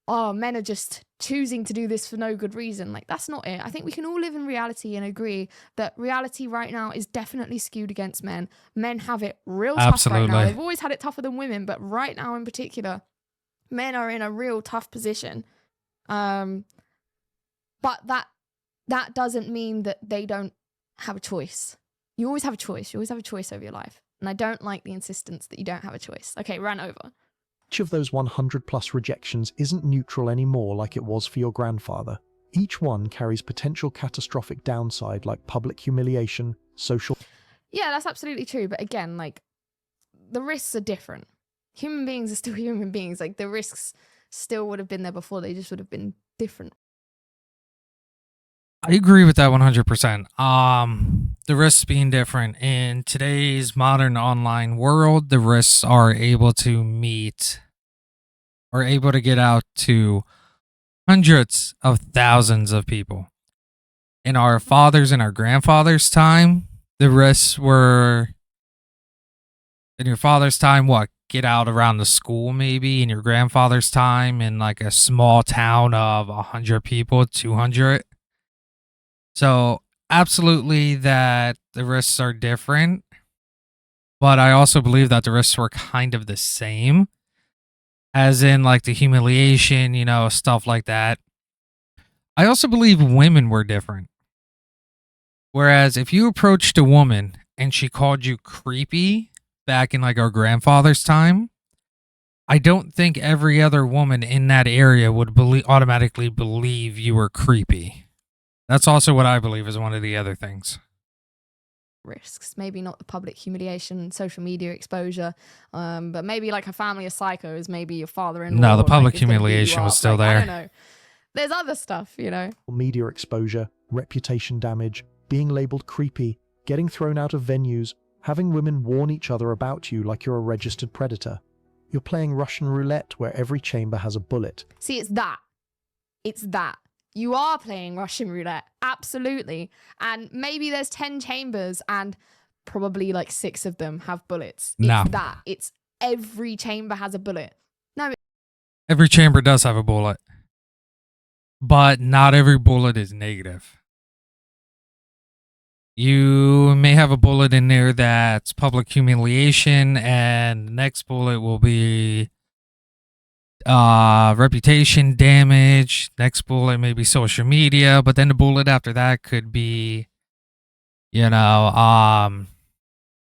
oh, men are just choosing to do this for no good reason. Like, that's not it. I think we can all live in reality and agree that reality right now is definitely skewed against men. Men have it real tough right now. They've always had it tougher than women, but right now in particular, men are in a real tough position. But that doesn't mean that they don't have a choice. You always have a choice. You always have a choice over your life. And I don't like the insistence that you don't have a choice. Okay, ran over. Each of those 100 plus rejections isn't neutral anymore like it was for your grandfather. Each one carries potential catastrophic downside like public humiliation, social... Yeah, that's absolutely true. But again, like, the risks are different. Human beings are still human beings. Like, the risks still would have been there before. They just would have been different. I agree with that 100%. The risks being different in today's modern online world, the risks are able to get out to hundreds of thousands of people. In our fathers and our grandfathers' time, the risks were, in your father's time, what, get out around the school maybe. In your grandfather's time, in like a small town of 100 people, 200. So absolutely that the risks are different, but I also believe that the risks were kind of the same, as in like the humiliation, you know, stuff like that. I also believe women were different. Whereas if you approached a woman and she called you creepy back in like our grandfather's time, I don't think every other woman in that area would automatically believe you were creepy. That's also what I believe is one of the other things. Risks, maybe not the public humiliation, social media exposure, but maybe like a family of psychos, maybe your father-in-law. No, the public humiliation was still there. I don't know. There's other stuff, you know. Media exposure, reputation damage, being labeled creepy, getting thrown out of venues, having women warn each other about you like you're a registered predator. You're playing Russian roulette where every chamber has a bullet. See, it's that. It's that. You are playing Russian roulette, absolutely. And maybe there's 10 chambers and probably like 6 of them have bullets. It's that. It's every chamber has a bullet. every chamber does have a bullet, but not every bullet is negative. You may have a bullet in there that's public humiliation, and the next bullet will be reputation damage. Next bullet may be social media, but then the bullet after that could be,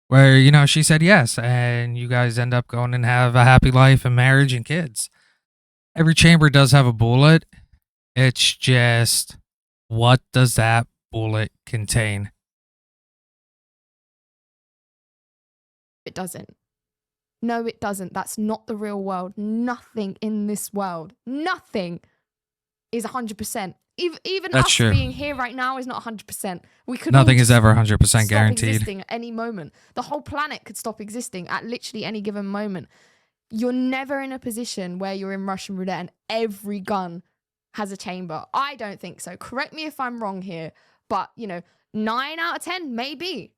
where she said yes, and you guys end up going and have a happy life and marriage and kids. Every chamber does have a bullet. It's just, what does that bullet contain? It doesn't. No, it doesn't. That's not the real world. Nothing in this world, nothing is 100%. Even That's us true. being here right now is not 100%. We could Nothing is ever 100% stop guaranteed. existing at any moment. The whole planet could stop existing at literally any given moment. You're never in a position where you're in Russian roulette and every gun has a chamber. I don't think so. Correct me if I'm wrong here, but 9 out of 10, maybe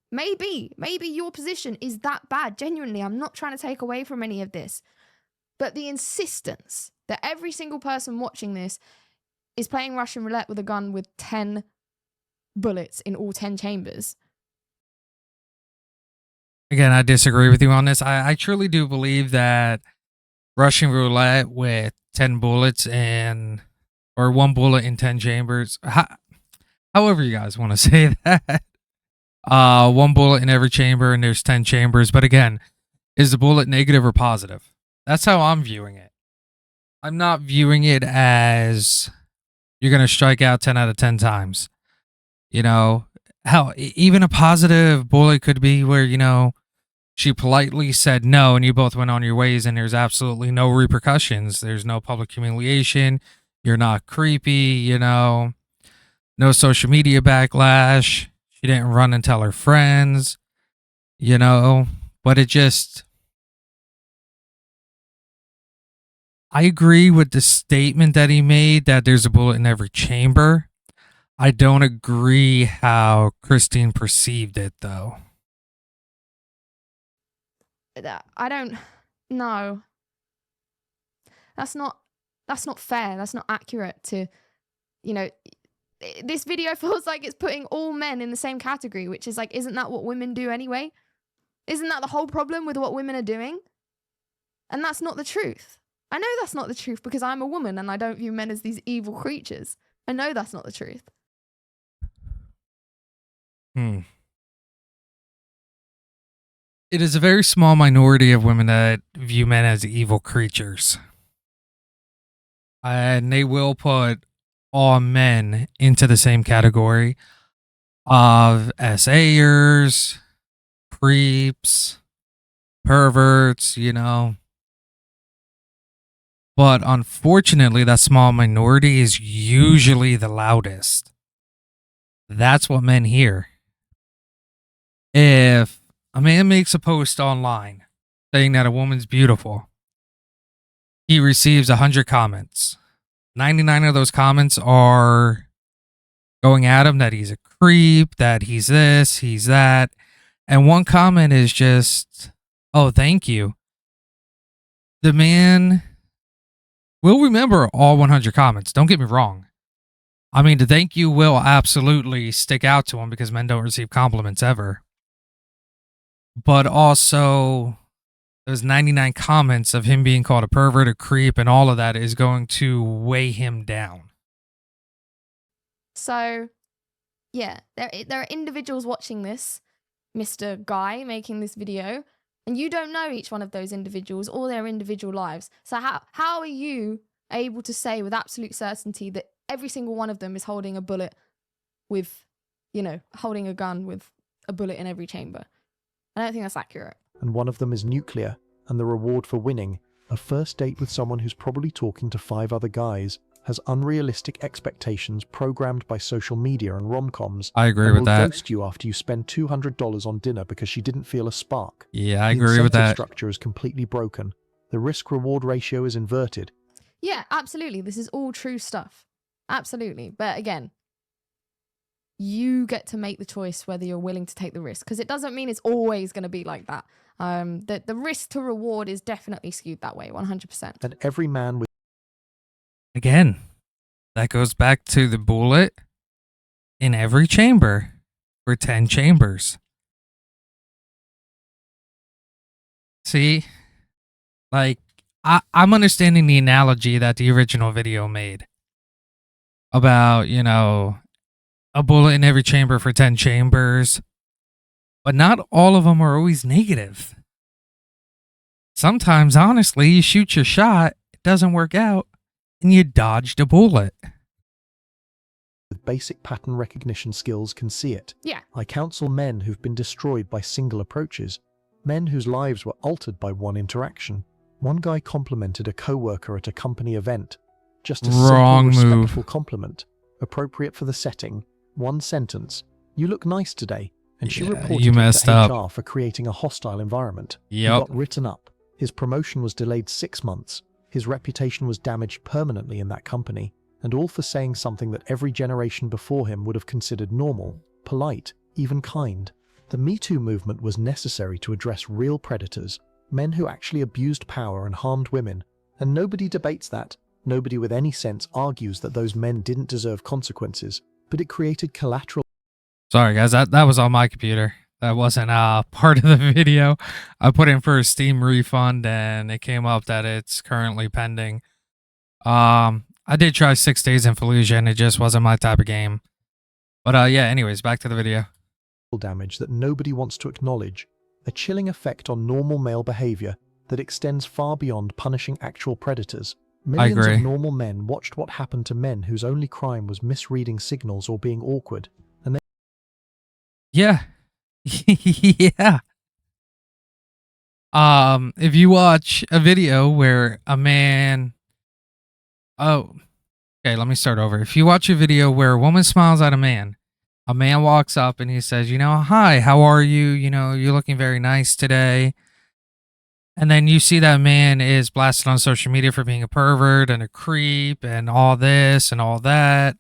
your position is that bad. Genuinely, I'm not trying to take away from any of this, but the insistence that every single person watching this is playing Russian roulette with a gun with 10 bullets in all 10 chambers. Again, I disagree with you on this. I truly do believe that Russian roulette with 10 bullets or 1 bullet in 10 chambers, however you guys want to say that, 1 bullet in every chamber and there's 10 chambers. But again, is the bullet negative or positive? That's how I'm viewing it. I'm not viewing it as you're going to strike out 10 out of 10 times. Hell, even a positive bullet could be where, she politely said no and you both went on your ways and there's absolutely no repercussions. There's no public humiliation. You're not creepy, no social media backlash. She didn't run and tell her friends, but it just, I agree with the statement that he made that there's a bullet in every chamber. I don't agree how Christine perceived it, though. I don't know. That's not fair. That's not accurate to, this video feels like it's putting all men in the same category, which is like, isn't that what women do anyway? Isn't that the whole problem with what women are doing? And that's not the truth. I know that's not the truth because I'm a woman and I don't view men as these evil creatures. I know that's not the truth. It is a very small minority of women that view men as evil creatures. And they will put all men into the same category of SAers, creeps, perverts, But unfortunately, that small minority is usually the loudest. That's what men hear. If a man makes a post online saying that a woman's beautiful, he receives 100 comments. 99 of those comments are going at him that he's a creep, that he's this, he's that. And one comment is just, oh, thank you. The man will remember all 100 comments. Don't get me wrong. I mean, the thank you will absolutely stick out to him because men don't receive compliments ever. But also, those 99 comments of him being called a pervert, a creep, and all of that is going to weigh him down. So, yeah, there are individuals watching this, Mr. Guy making this video, and you don't know each one of those individuals or their individual lives. So how are you able to say with absolute certainty that every single one of them is holding a bullet with, holding a gun with a bullet in every chamber? I don't think that's accurate. And one of them is nuclear, and the reward for winning, a first date with someone who's probably talking to 5 other guys, has unrealistic expectations programmed by social media and rom-coms. I agree with that. Will ghost you after you spend $200 on dinner because she didn't feel a spark. Yeah, I agree with that. The incentive structure is completely broken. The risk-reward ratio is inverted. Yeah, absolutely. This is all true stuff. Absolutely. But again, you get to make the choice whether you're willing to take the risk, because it doesn't mean it's always going to be like that. The risk to reward is definitely skewed that way, 100%. And every man with Again, that goes back to the bullet in every chamber for 10 chambers. See, like, I'm understanding the analogy that the original video made about, you know, a bullet in every chamber for 10 chambers, but not all of them are always negative. Sometimes, honestly, you shoot your shot, it doesn't work out, and you dodged a bullet. With basic pattern recognition skills can see it. Yeah. I counsel men who've been destroyed by single approaches, men whose lives were altered by one interaction. One guy complimented a co-worker at a company event. Just a Wrong simple, move. respectful compliment, appropriate for the setting. One sentence, "You look nice today," and she reported you him messed to up. HR for creating a hostile environment. He Yep. got written up. His promotion was delayed 6 months. His reputation was damaged permanently in that company, and all for saying something that every generation before him would have considered normal, polite, even kind. The Me Too movement was necessary to address real predators, men who actually abused power and harmed women, and nobody debates that. Nobody with any sense argues that those men didn't deserve consequences, but it created collateral. Sorry, guys, that was on my computer. That wasn't part of the video. I put in for a Steam refund, and it came up that it's currently pending. I did try 6 Days in Fallujah, and it just wasn't my type of game. But yeah, anyways, back to the video. Damage that nobody wants to acknowledge, a chilling effect on normal male behavior that extends far beyond punishing actual predators. Millions agree. of normal men watched what happened to men whose only crime was misreading signals or being awkward, and they Yeah. Yeah. If you watch a video where a man... Oh, okay, let me start over. If you watch a video where a woman smiles at a man walks up and he says, you know, "Hi, how are you? You know, you're looking very nice today." And then you see that man is blasted on social media for being a pervert and a creep and all this and all that.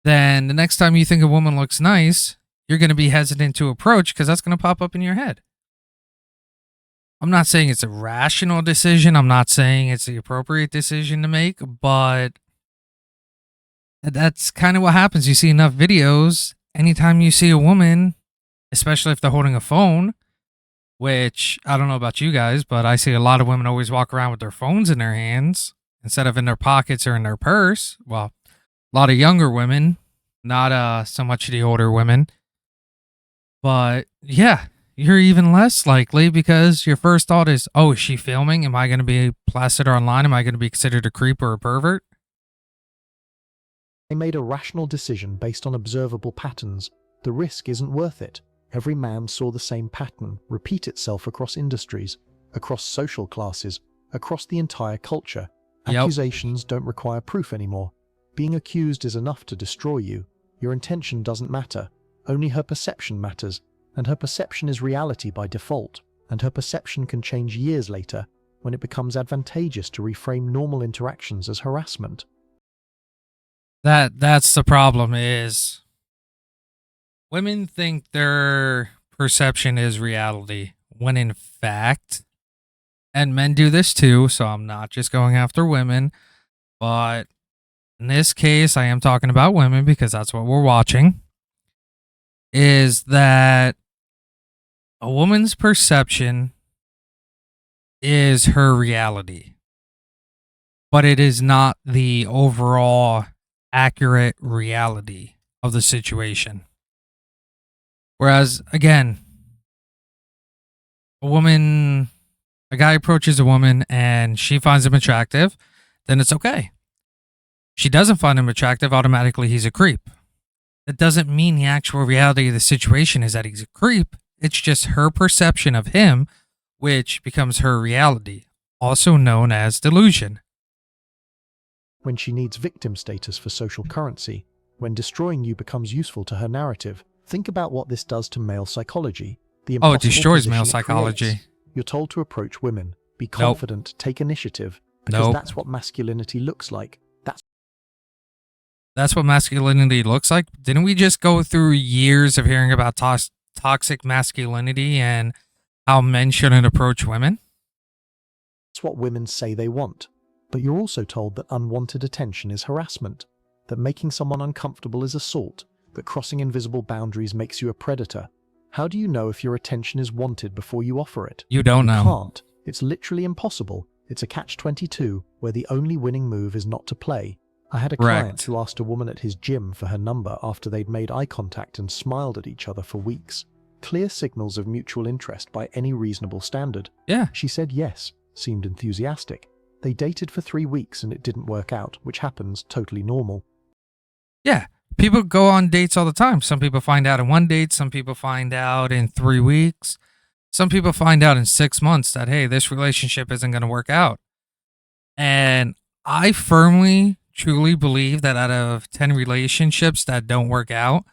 Then the next time you think a woman looks nice, you're going to be hesitant to approach because that's going to pop up in your head. I'm not saying it's a rational decision. I'm not saying it's the appropriate decision to make, but that's kind of what happens. You see enough videos, anytime you see a woman, especially if they're holding a phone, which I don't know about you guys, but I see a lot of women always walk around with their phones in their hands instead of in their pockets or in their purse. Well, a lot of younger women, not so much the older women. But yeah, you're even less likely because your first thought is, oh, is she filming? Am I going to be blasted online? Am I going to be considered a creep or a pervert? They made a rational decision based on observable patterns. The risk isn't worth it. Every man saw the same pattern repeat itself across industries, across social classes, across the entire culture. Accusations don't require proof anymore. Being accused is enough to destroy you. Your intention doesn't matter. Only her perception matters, and her perception is reality by default, and her perception can change years later when it becomes advantageous to reframe normal interactions as harassment. That's the problem is women think their perception is reality when in fact, and men do this too, so I'm not just going after women, but in this case, I am talking about women because that's what we're watching, is that a woman's perception is her reality, but it is not the overall accurate reality of the situation. Whereas, again, a guy approaches a woman and she finds him attractive, then it's okay. She doesn't find him attractive, automatically he's a creep. That doesn't mean the actual reality of the situation is that he's a creep. It's just her perception of him, which becomes her reality, also known as delusion. When she needs victim status for social currency, when destroying you becomes useful to her narrative, think about what this does to male psychology. The Oh, it impossible destroys position male it psychology. creates. You're told to approach women, be confident, take initiative, because that's what masculinity looks like. That's what masculinity looks like. Didn't we just go through years of hearing about toxic masculinity and how men shouldn't approach women? That's what women say they want. But you're also told that unwanted attention is harassment, that making someone uncomfortable is assault, that crossing invisible boundaries makes you a predator. How do you know if your attention is wanted before you offer it? You don't know. You can't. It's literally impossible. It's a catch-22 where the only winning move is not to play. I had a client who asked a woman at his gym for her number after they'd made eye contact and smiled at each other for weeks. Clear signals of mutual interest by any reasonable standard. Yeah. She said yes, seemed enthusiastic. They dated for 3 weeks and it didn't work out, which happens, totally normal. Yeah. People go on dates all the time. Some people find out in 1 date. Some people find out in 3 weeks. Some people find out in 6 months that, hey, this relationship isn't going to work out. And I firmly, truly believe that out of 10 relationships that don't work out,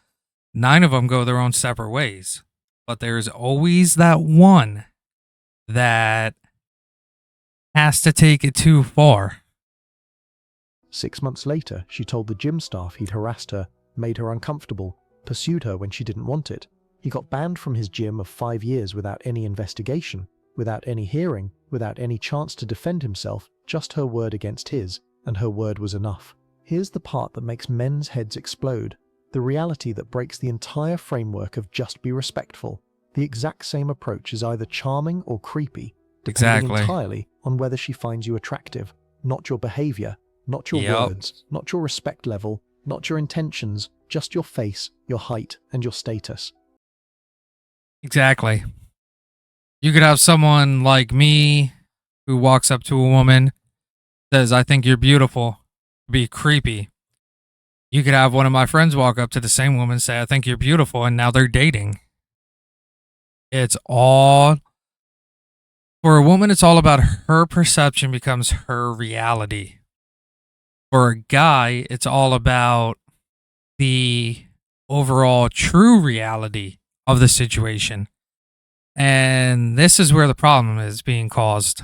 9 of them go their own separate ways. But there's always that one that has to take it too far. 6 months later, she told the gym staff he'd harassed her, made her uncomfortable, pursued her when she didn't want it. He got banned from his gym of 5 years without any investigation, without any hearing, without any chance to defend himself, just her word against his, and her word was enough. Here's the part that makes men's heads explode. The reality that breaks the entire framework of just be respectful. The exact same approach is either charming or creepy, depending entirely on whether she finds you attractive, not your behavior, not your words, not your respect level, not your intentions, just your face, your height, and your status. Exactly. You could have someone like me who walks up to a woman, says, I think you're beautiful, be creepy. You could have one of my friends walk up to the same woman, say, I think you're beautiful, and now they're dating. It's all, for a woman, it's all about her perception becomes her reality. For a guy, it's all about the overall true reality of the situation. And this is where the problem is being caused.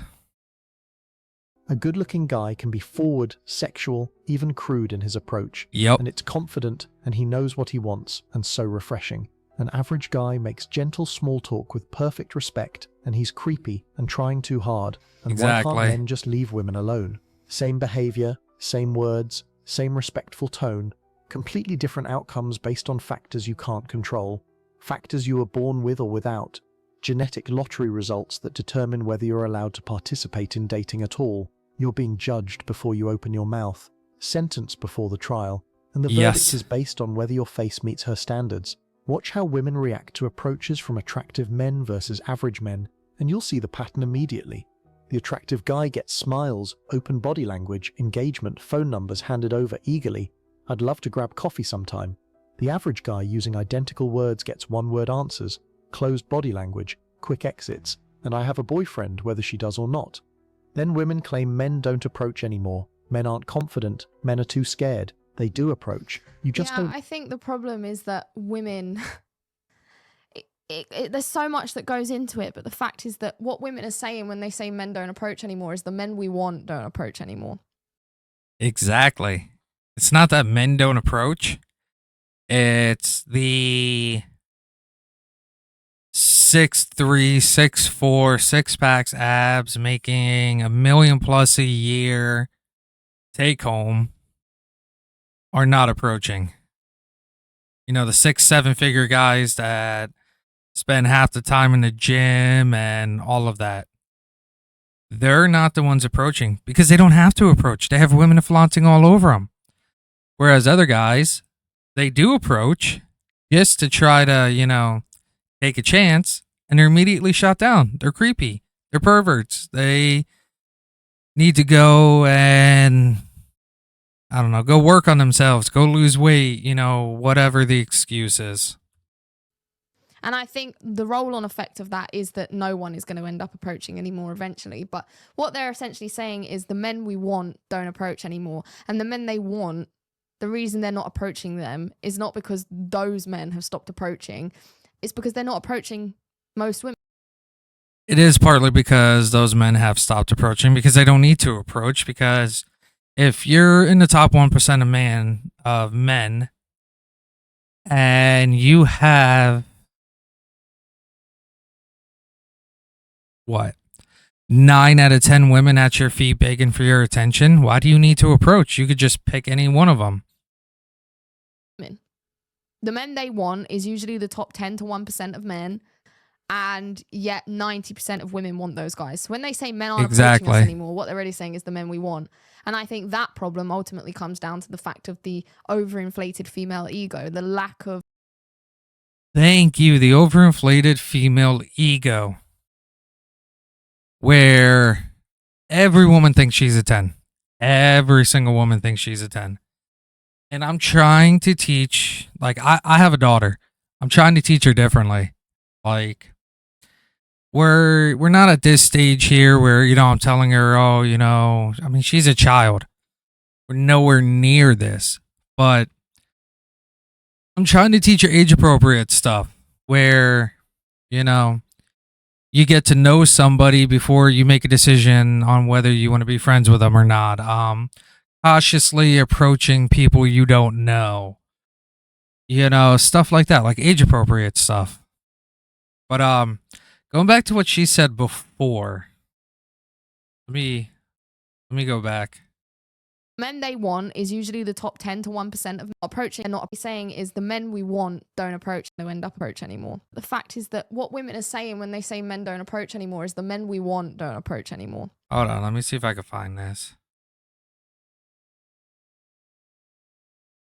A good-looking guy can be forward, sexual, even crude in his approach. And it's confident, and he knows what he wants, and so refreshing. An average guy makes gentle small talk with perfect respect, and he's creepy and trying too hard. And why can't men just leave women alone? Same behavior, same words, same respectful tone, completely different outcomes based on factors you can't control. Factors you were born with or without. Genetic lottery results that determine whether you're allowed to participate in dating at all. You're being judged before you open your mouth, sentenced before the trial, and the verdict is based on whether your face meets her standards. Watch how women react to approaches from attractive men versus average men, and you'll see the pattern immediately. The attractive guy gets smiles, open body language, engagement, phone numbers handed over eagerly. I'd love to grab coffee sometime. The average guy using identical words gets one-word answers, closed body language, quick exits, and I have a boyfriend whether she does or not. Then women claim men don't approach anymore. Men aren't confident. Men are too scared. They do approach. You just don't. I think the problem is that women, there's so much that goes into it, but the fact is that what women are saying when they say men don't approach anymore is the men we want don't approach anymore. Exactly. It's not that men don't approach. It's the 6'3", 6'4", six-packs, abs, making $1 million plus a year take home are not approaching. You know, the 6-7 figure guys that spend half the time in the gym and all of that. They're not the ones approaching because they don't have to approach. They have women flaunting all over them. Whereas other guys, they do approach just to try to, you know, take a chance, and they're immediately shot down. They're creepy. They're perverts. They need to go and, I don't know, go work on themselves, go lose weight, you know, whatever the excuse is. And I think the roll-on effect of that is that no one is going to end up approaching anymore eventually. But what they're essentially saying is the men we want don't approach anymore. And the men they want, the reason they're not approaching them is not because those men have stopped approaching. It's because they're not approaching most women. It is partly because those men have stopped approaching because they don't need to approach, because if you're in the top 1% of men and you have 9 out of 10 women at your feet begging for your attention, why do you need to approach? You could just pick any one of them. The men they want is usually the top 10 to 1% of men, and yet 90% of women want those guys. So when they say men aren't approaching us anymore, what they're really saying is the men we want. And I think that problem ultimately comes down to the fact of the overinflated female ego, the lack of... Thank you, the overinflated female ego. Where every woman thinks she's a 10. Every single woman thinks she's a 10. And I'm trying to teach, like, I have a daughter. I'm trying to teach her differently. Like, we're not at this stage here where, you know, I'm telling her, oh, you know, I mean, she's a child. We're nowhere near this. But I'm trying to teach her age-appropriate stuff where, you know, you get to know somebody before you make a decision on whether you want to be friends with them or not. Cautiously approaching people you don't know. You know, stuff like that, like age appropriate stuff. But going back to what she said before. Let me go back. Men they want is usually the top 10 to 1% of approaching, and not saying is the men we want don't approach, no end up approach anymore. The fact is that what women are saying when they say men don't approach anymore is the men we want don't approach anymore. Hold on, let me see if I can find this.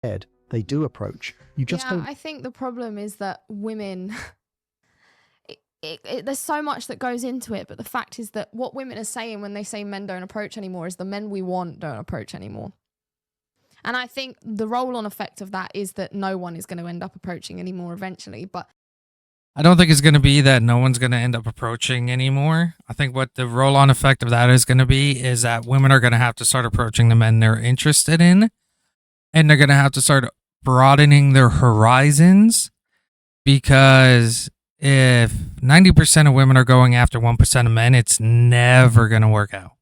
They do approach. You just don't. I think the problem is that women... there's so much that goes into it, but the fact is that what women are saying when they say men don't approach anymore is the men we want don't approach anymore. And I think the roll-on effect of that is that no one is going to end up approaching anymore eventually. But I don't think it's going to be that no one's going to end up approaching anymore. I think what the roll-on effect of that is going to be is that women are going to have to start approaching the men they're interested in, and they're going to have to start broadening their horizons, because if 90% of women are going after 1% of men, it's never going to work out.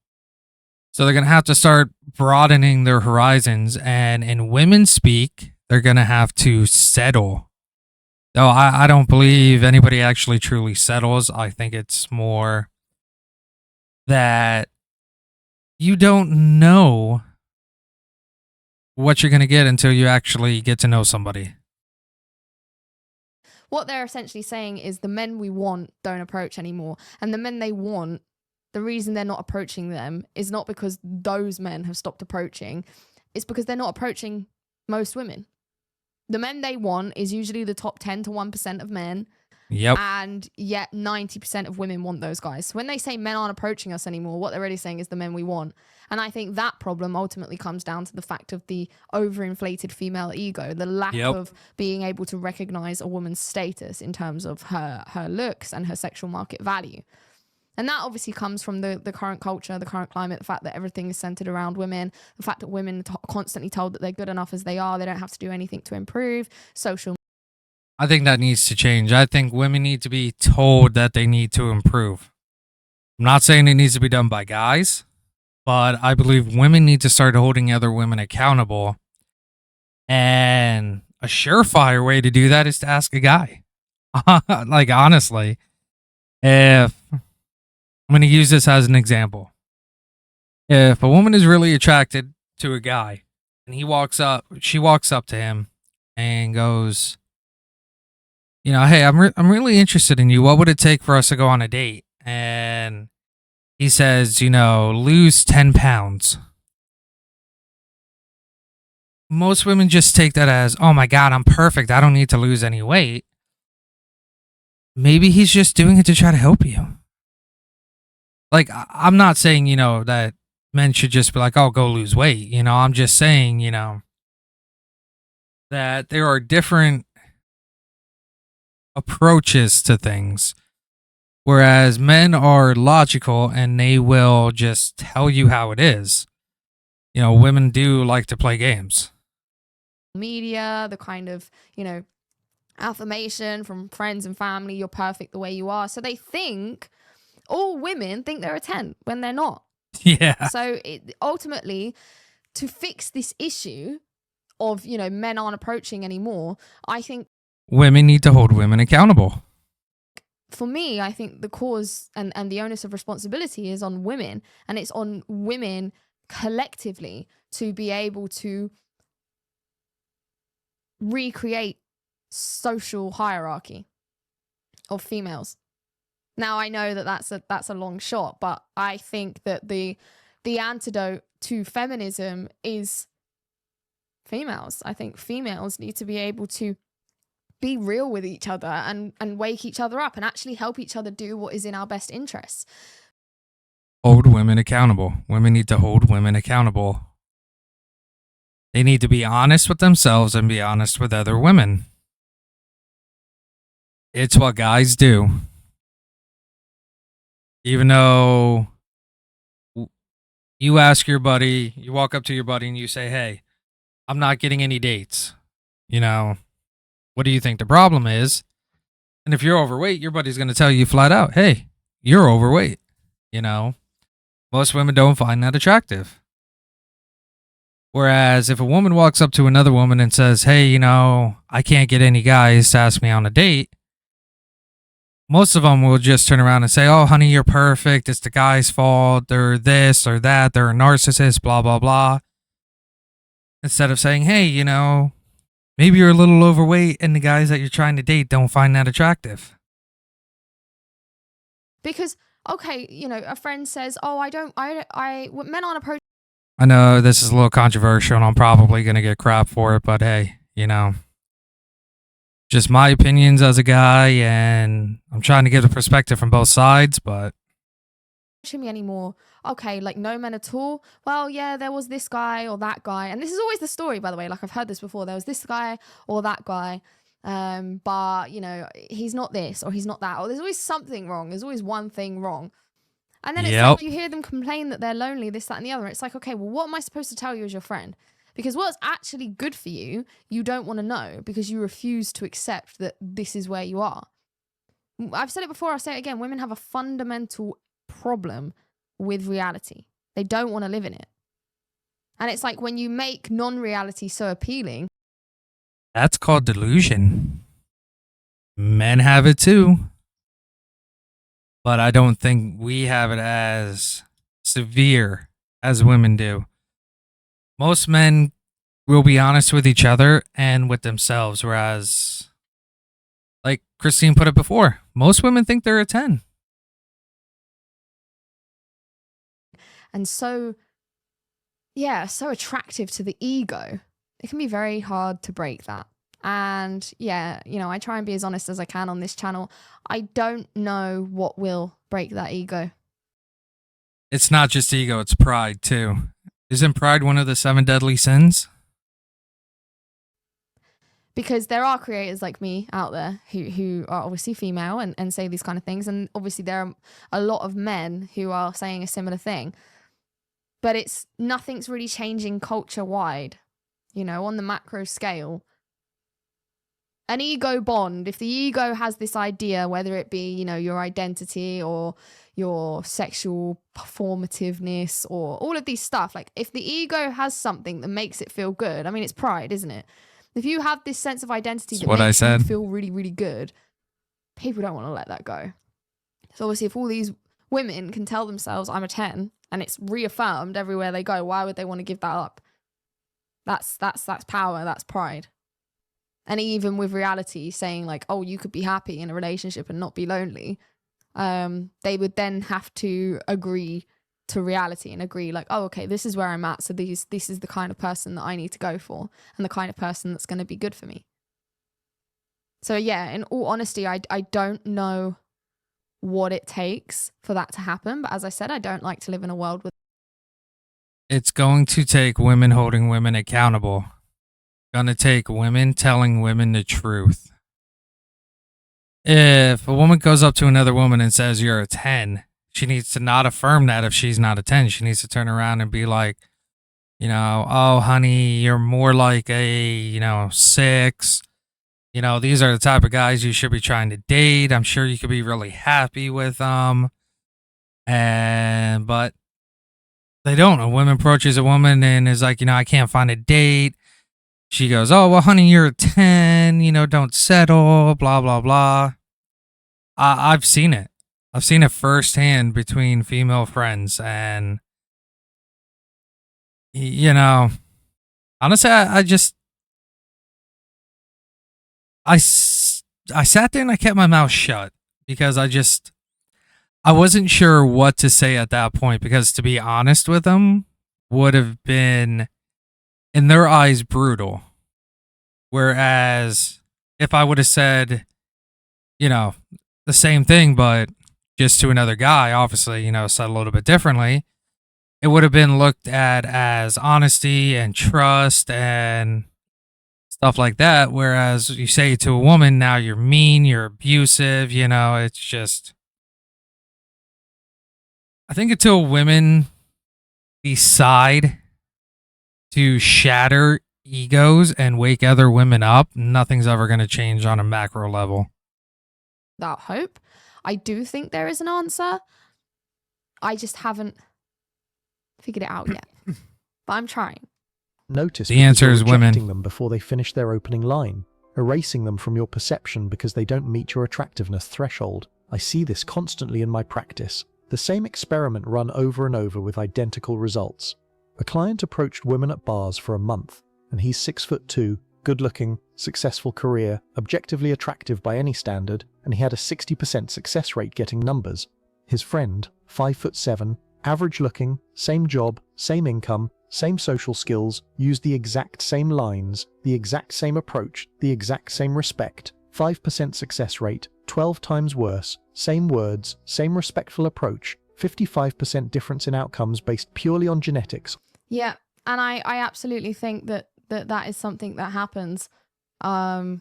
So they're going to have to start broadening their horizons. And in women speak, they're going to have to settle. Though I don't believe anybody actually truly settles. I think it's more that you don't know what you're going to get until you actually get to know somebody. What they're essentially saying is the men we want don't approach anymore. And the men they want, the reason they're not approaching them is not because those men have stopped approaching. It's because they're not approaching most women. The men they want is usually the top 10 to 1% of men. Yep. And yet 90% of women want those guys. So when they say men aren't approaching us anymore, what they're really saying is the men we want. And I think that problem ultimately comes down to the fact of the overinflated female ego, the lack of being able to recognize a woman's status in terms of her looks and her sexual market value. And that obviously comes from the current culture, the current climate, the fact that everything is centered around women, the fact that women are constantly told that they're good enough as they are, they don't have to do anything to improve, social. I think that needs to change. I think women need to be told that they need to improve. I'm not saying it needs to be done by guys, but I believe women need to start holding other women accountable. And a surefire way to do that is to ask a guy. Like, honestly, if I'm going to use this as an example. If a woman is really attracted to a guy and she walks up to him and goes, you know, hey, I'm really interested in you. What would it take for us to go on a date? And he says, you know, lose 10 pounds. Most women just take that as, oh my God, I'm perfect. I don't need to lose any weight. Maybe he's just doing it to try to help you. Like, I'm not saying, you know, that men should just be like, oh, go lose weight. You know, I'm just saying, you know, that there are different approaches to things, whereas men are logical and they will just tell you how it is. You know, women do like to play games. Media, the kind of, you know, affirmation from friends and family, you're perfect the way you are. So they think, all women think they're a 10 when they're not. Yeah. So ultimately, to fix this issue of, you know, men aren't approaching anymore, I think women need to hold women accountable. for me, I think the cause and the onus of responsibility is on women, and it's on women collectively to be able to recreate social hierarchy of females. Now, I know that that's a long shot, but I think that the antidote to feminism is females. I think females need to be able to be real with each other and wake each other up and actually help each other do what is in our best interests. Hold women accountable. Women need to hold women accountable. They need to be honest with themselves and be honest with other women. It's what guys do. Even though you ask your buddy, you walk up to your buddy and you say, hey, I'm not getting any dates. You know, what do you think the problem is? And if you're overweight, your buddy's going to tell you flat out, hey, you're overweight. You know, most women don't find that attractive. Whereas if a woman walks up to another woman and says, hey, you know, I can't get any guys to ask me on a date, most of them will just turn around and say, oh, honey, you're perfect. It's the guy's fault. They're this or that. They're a narcissist, blah, blah, blah. Instead of saying, hey, you know, maybe you're a little overweight and the guys that you're trying to date don't find that attractive. Because, okay, you know, a friend says, oh, men aren't approaching. I know this is a little controversial and I'm probably going to get crap for it, but hey, you know, just my opinions as a guy, and I'm trying to give a perspective from both sides, but me anymore. Okay, like no men at all. Well, yeah, there was this guy or that guy, and this is always the story, by the way. Like I've heard this before. There was this guy or that guy, but you know, he's not this or he's not that, or there's always something wrong. There's always one thing wrong. And then it's like you hear them complain that they're lonely, this, that, and the other. It's like, okay, well, what am I supposed to tell you as your friend? Because what's actually good for you, you don't want to know because you refuse to accept that this is where you are. I've said it before, I'll say it again. Women have a fundamental problem with reality. They don't want to live in it. And it's like when you make non-reality so appealing. That's called delusion. Men have it too. But I don't think we have it as severe as women do. Most men will be honest with each other and with themselves, whereas, like Christine put it before, most women think they're a 10. And so, yeah, so attractive to the ego. It can be very hard to break that. And yeah, you know, I try and be as honest as I can on this channel. I don't know what will break that ego. It's not just ego, it's pride too. Isn't pride one of the 7 deadly sins? Because there are creators like me out there who are obviously female and say these kind of things. And obviously there are a lot of men who are saying a similar thing. But nothing's really changing culture-wide, you know, on the macro scale. An ego bond, if the ego has this idea, whether it be, you know, your identity or your sexual performativeness or all of these stuff, like if the ego has something that makes it feel good, I mean, it's pride, isn't it? If you have this sense of identity that makes you feel really, really good, people don't want to let that go. So obviously if all these women can tell themselves I'm a 10 and it's reaffirmed everywhere they go, why would they want to give that up? That's power, that's pride. And even with reality saying like, oh, you could be happy in a relationship and not be lonely, they would then have to agree to reality and agree like, oh, okay, this is where I'm at. So this is the kind of person that I need to go for and the kind of person that's going to be good for me. So yeah, in all honesty, I don't know what it takes for that to happen. But as I said, I don't like to live in a world with. It's going to take women holding women accountable. Going to take women telling women the truth. If a woman goes up to another woman and says you're a 10, she needs to not affirm that if she's not a 10. She needs to turn around and be like, you know, oh, honey, you're more like a, 6. You know, these are the type of guys you should be trying to date. I'm sure you could be really happy with them. But they don't. A woman approaches a woman and is like, I can't find a date. She goes, oh, well, honey, you're a 10, don't settle, blah, blah, blah. I've seen it. I've seen it firsthand between female friends, and honestly, I sat there and I kept my mouth shut because I wasn't sure what to say at that point, because to be honest with them would have been, in their eyes, brutal. Whereas if I would have said, the same thing, but just to another guy, obviously, said a little bit differently, it would have been looked at as honesty and trust and stuff like that. Whereas you say it to a woman, now you're mean, you're abusive, it's just, I think until women decide to shatter egos and wake other women up, nothing's ever going to change on a macro level. Without hope, I do think there is an answer. I just haven't figured it out yet, but I'm trying. Notice the answer is women. Rejecting them before they finish their opening line, erasing them from your perception because they don't meet your attractiveness threshold. I see this constantly in my practice. The same experiment run over and over with identical results. A client approached women at bars for a month, and he's 6'2", good-looking, successful career, objectively attractive by any standard, and he had a 60% success rate getting numbers. His friend, 5'7", average-looking, same job, same income, same social skills, used the exact same lines, the exact same approach, the exact same respect, 5% success rate, 12 times worse, same words, same respectful approach, 55% difference in outcomes based purely on genetics. Yeah, and I absolutely think that is something that happens. The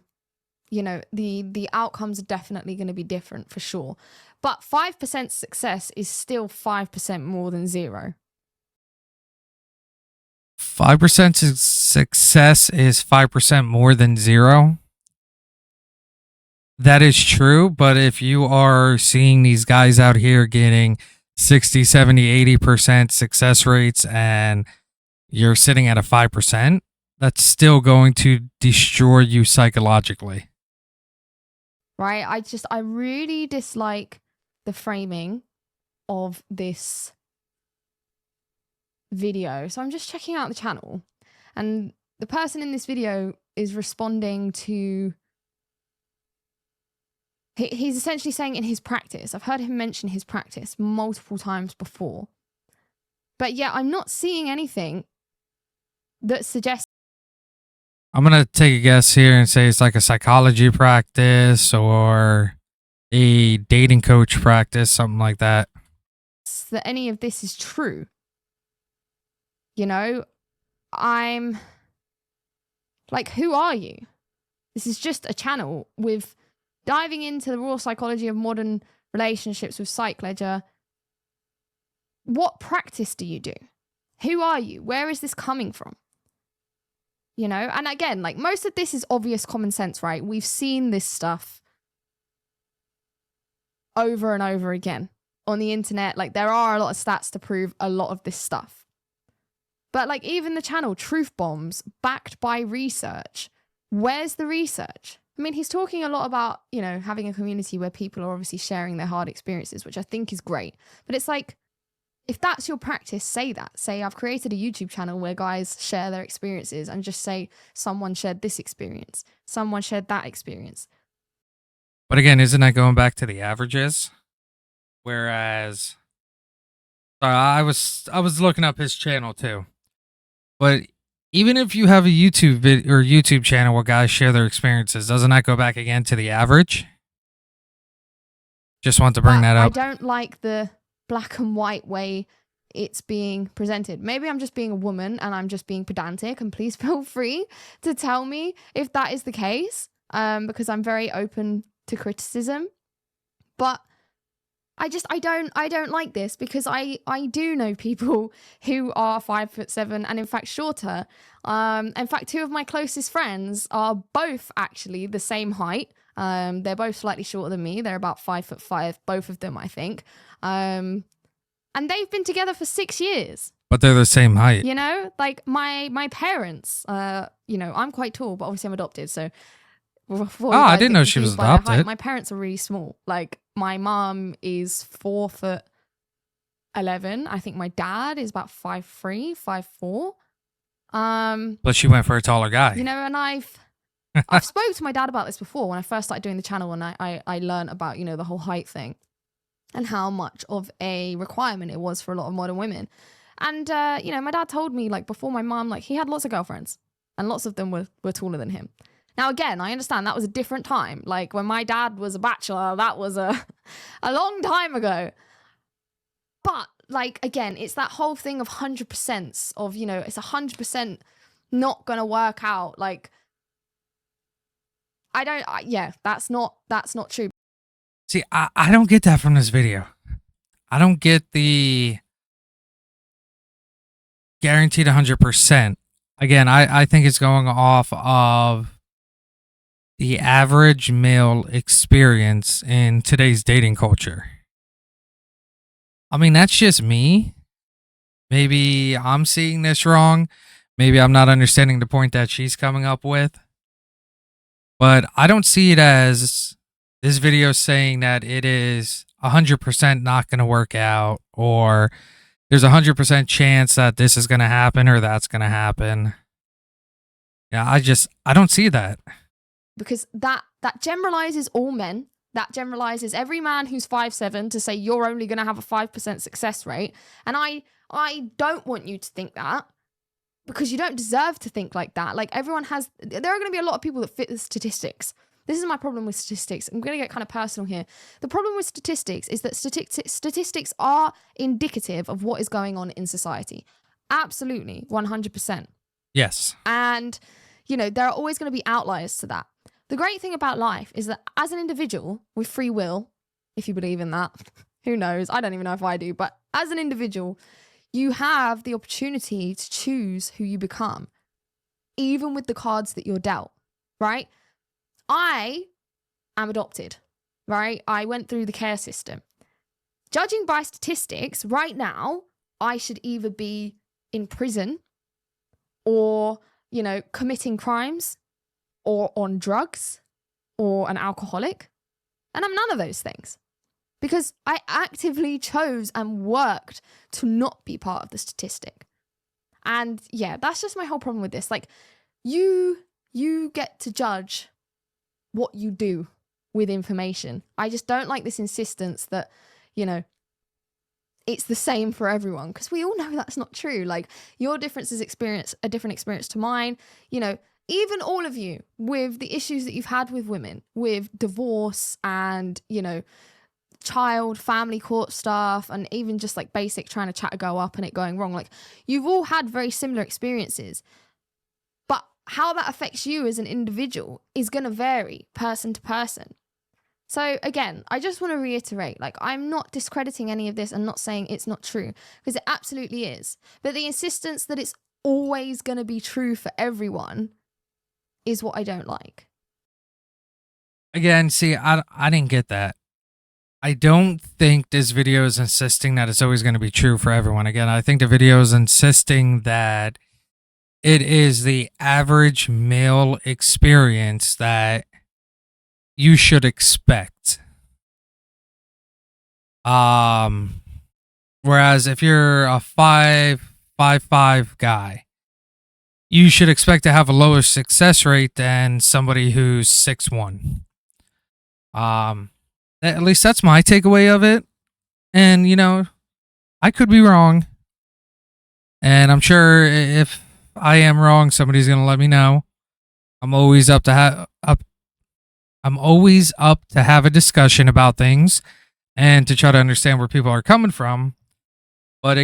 outcomes are definitely going to be different for sure. But 5% success is still 5% more than 0. 5% success is 5% more than 0. That is true, but if you are seeing these guys out here getting 60, 70, 80% success rates and you're sitting at a 5%, that's still going to destroy you psychologically. Right? I really dislike the framing of this video. So I'm just checking out the channel, and the person in this video is responding to, he's essentially saying in his practice, I've heard him mention his practice multiple times before, but yeah, I'm not seeing anything that suggests. I'm going to take a guess here and say it's like a psychology practice or a dating coach practice, something like that. That any of this is true. I'm like, who are you? This is just a channel with diving into the raw psychology of modern relationships with Psych Ledger. What practice do you do? Who are you? Where is this coming from? And again, like, most of this is obvious common sense, right? We've seen this stuff over and over again on the internet. Like, there are a lot of stats to prove a lot of this stuff. But like, even the channel Truth Bombs, backed by research. Where's the research? I mean, he's talking a lot about, having a community where people are obviously sharing their hard experiences, which I think is great. But it's like, if that's your practice, say that. Say, I've created a YouTube channel where guys share their experiences, and just say someone shared this experience, someone shared that experience. But again, isn't that going back to the averages? Whereas I was looking up his channel too. But even if you have a YouTube channel where guys share their experiences, doesn't that go back again to the average? Just want to bring that up. I don't like the black and white way it's being presented. Maybe I'm just being a woman and I'm just being pedantic, and please feel free to tell me if that is the case, because I'm very open to criticism. But I don't like this, because I do know people who are 5'7" and in fact shorter. In fact, 2 of my closest friends are both actually the same height. They're both slightly shorter than me. They're about 5'5", both of them, I think. And they've been together for 6 years. But they're the same height. Like my parents, I'm quite tall, but obviously I'm adopted. So before Oh, you I guys didn't get know she was confused by their height, adopted. my parents are really small. Like, my mom is 4'11". I think my dad is about 5'3", 5'4". But she went for a taller guy. You know, and I've spoke to my dad about this before when I first started doing the channel, and I learned about, you know, the whole height thing and how much of a requirement it was for a lot of modern women. And, you know, my dad told me, like, before my mom, like, he had lots of girlfriends and lots of them were taller than him. Now, again, I understand that was a different time. Like, when my dad was a bachelor, that was a long time ago. But, like, again, it's that whole thing of 100% of, you know, it's 100% not going to work out. Like, yeah, that's not true. See, I don't get that from this video. I don't get the guaranteed 100%. Again, I think it's going off of the average male experience in today's dating culture. I mean, that's just me. Maybe I'm seeing this wrong. Maybe I'm not understanding the point that she's coming up with. But I don't see it as this video saying that it is 100% not going to work out, or there's a 100% chance that this is going to happen or that's going to happen. Yeah, I don't see that. Because that generalizes all men. That generalizes every man who's 5'7" to say you're only going to have a 5% success rate. And I don't want you to think that, because you don't deserve to think like that. Like, everyone has, there are going to be a lot of people that fit the statistics. This is my problem with statistics. I'm going to get kind of personal here. The problem with statistics is that statistics are indicative of what is going on in society. Absolutely, 100%. Yes. And, you know, there are always going to be outliers to that. The great thing about life is that as an individual with free will, if you believe in that, who knows? I don't even know if I do, but as an individual, you have the opportunity to choose who you become, even with the cards that you're dealt, right? I am adopted, right? I went through the care system. Judging by statistics, right now, I should either be in prison or, you know, committing crimes or on drugs or an alcoholic. And I'm none of those things, because I actively chose and worked to not be part of the statistic. And yeah, that's just my whole problem with this. Like, you get to judge what you do with information. I just don't like this insistence that, you know, it's the same for everyone, because we all know that's not true. Like, your differences experience a different experience to mine. You know, even all of you with the issues that you've had with women, with divorce and, you know, child, family court stuff, and even just like basic trying to chat a girl up and it going wrong. Like, you've all had very similar experiences, but how that affects you as an individual is going to vary person to person. So again, I just want to reiterate, like, I'm not discrediting any of this and not saying it's not true, because it absolutely is. But the insistence that it's always going to be true for everyone is what I don't like. Again, see, I didn't get that. I don't think this video is insisting that it's always going to be true for everyone. Again, I think the video is insisting that it is the average male experience that you should expect. Whereas if you're a 5'5" guy, you should expect to have a lower success rate than somebody who's 6'1". At least that's my takeaway of it. And, you know, I could be wrong. And I'm sure if I am wrong, somebody's going to let me know. I'm always up to have a discussion about things and to try to understand where people are coming from. But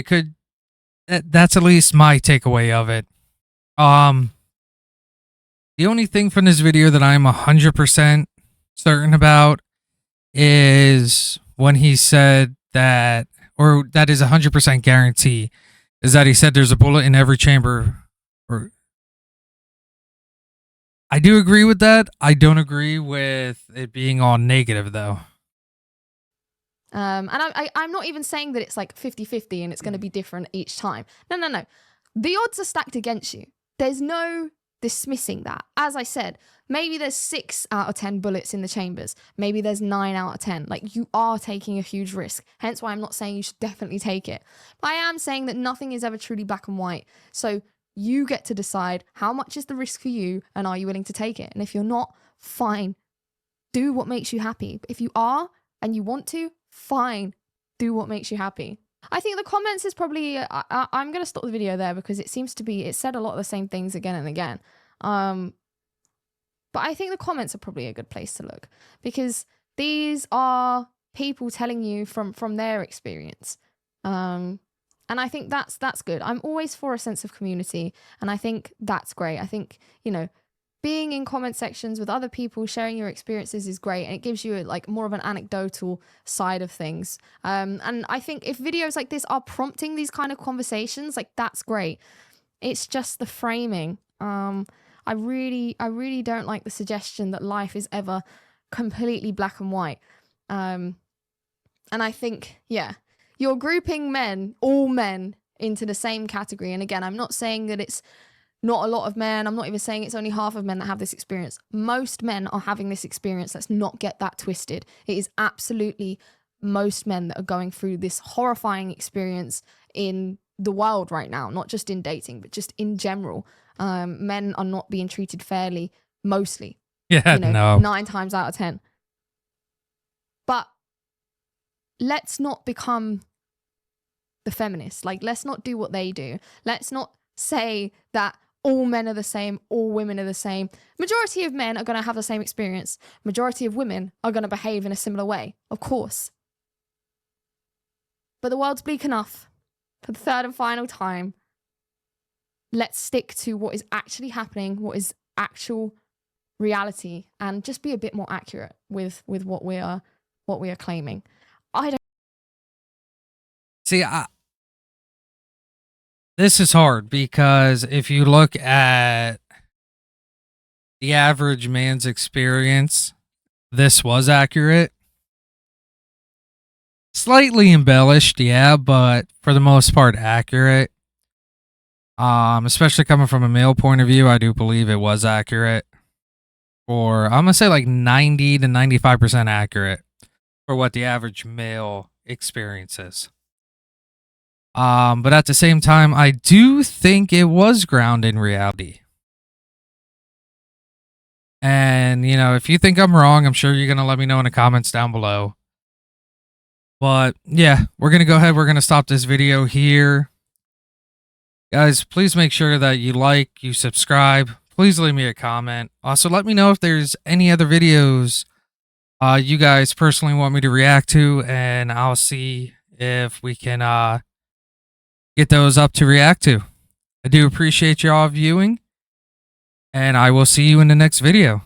that's at least my takeaway of it. The only thing from this video that I'm 100% certain about is when he said that, or that is 100% guarantee, is that he said there's a bullet in every chamber. Or I do agree with that. I don't agree with it being all negative, though. And I'm not even saying that it's like 50-50 and it's going to be different each time. No. The odds are stacked against you. There's no dismissing that. As I said, maybe there's 6 out of 10 bullets in the chambers. Maybe there's 9 out of 10. Like, you are taking a huge risk. Hence why I'm not saying you should definitely take it. But I am saying that nothing is ever truly black and white. So you get to decide how much is the risk for you and are you willing to take it? And if you're not, fine. Do what makes you happy. But if you are and you want to, fine. Do what makes you happy. I think the comments is probably, I'm going to stop the video there because it seems to be, it said a lot of the same things again and again. But I think the comments are probably a good place to look because these are people telling you from their experience. And I think that's good. I'm always for a sense of community, and I think that's great. I think, you know, being in comment sections with other people sharing your experiences is great, and it gives you like more of an anecdotal side of things. And I think if videos like this are prompting these kind of conversations, like, that's great. It's just the framing. I really don't like the suggestion that life is ever completely black and white. And I think, yeah, you're grouping men, all men, into the same category. And again, I'm not saying that it's not a lot of men. I'm not even saying it's only half of men that have this experience. Most men are having this experience. Let's not get that twisted. It is absolutely most men that are going through this horrifying experience in the world right now, not just in dating, but just in general. Men are not being treated fairly, mostly. Yeah, you know, no. 9 times out of 10. But let's not become the feminists. Like, let's not do what they do. Let's not say that all men are the same, all women are the same. Majority of men are going to have the same experience. Majority of women are going to behave in a similar way, of course. But the world's bleak enough. For the third and final time, let's stick to what is actually happening, what is actual reality, and just be a bit more accurate with what we are claiming. I don't see. This is hard because if you look at the average man's experience, this was accurate. Slightly embellished, yeah, but for the most part accurate. Especially coming from a male point of view, I do believe it was accurate. Or I'm gonna say like 90 to 95% accurate for what the average male experiences. But at the same time, I do think it was grounded in reality. And, you know, if you think I'm wrong, I'm sure you're going to let me know in the comments down below. But, yeah, we're going to go ahead. We're going to stop this video here. Guys, please make sure that you like, you subscribe. Please leave me a comment. Also, let me know if there's any other videos you guys personally want me to react to, and I'll see if we can get those up to react to. I do appreciate y'all viewing, and I will see you in the next video.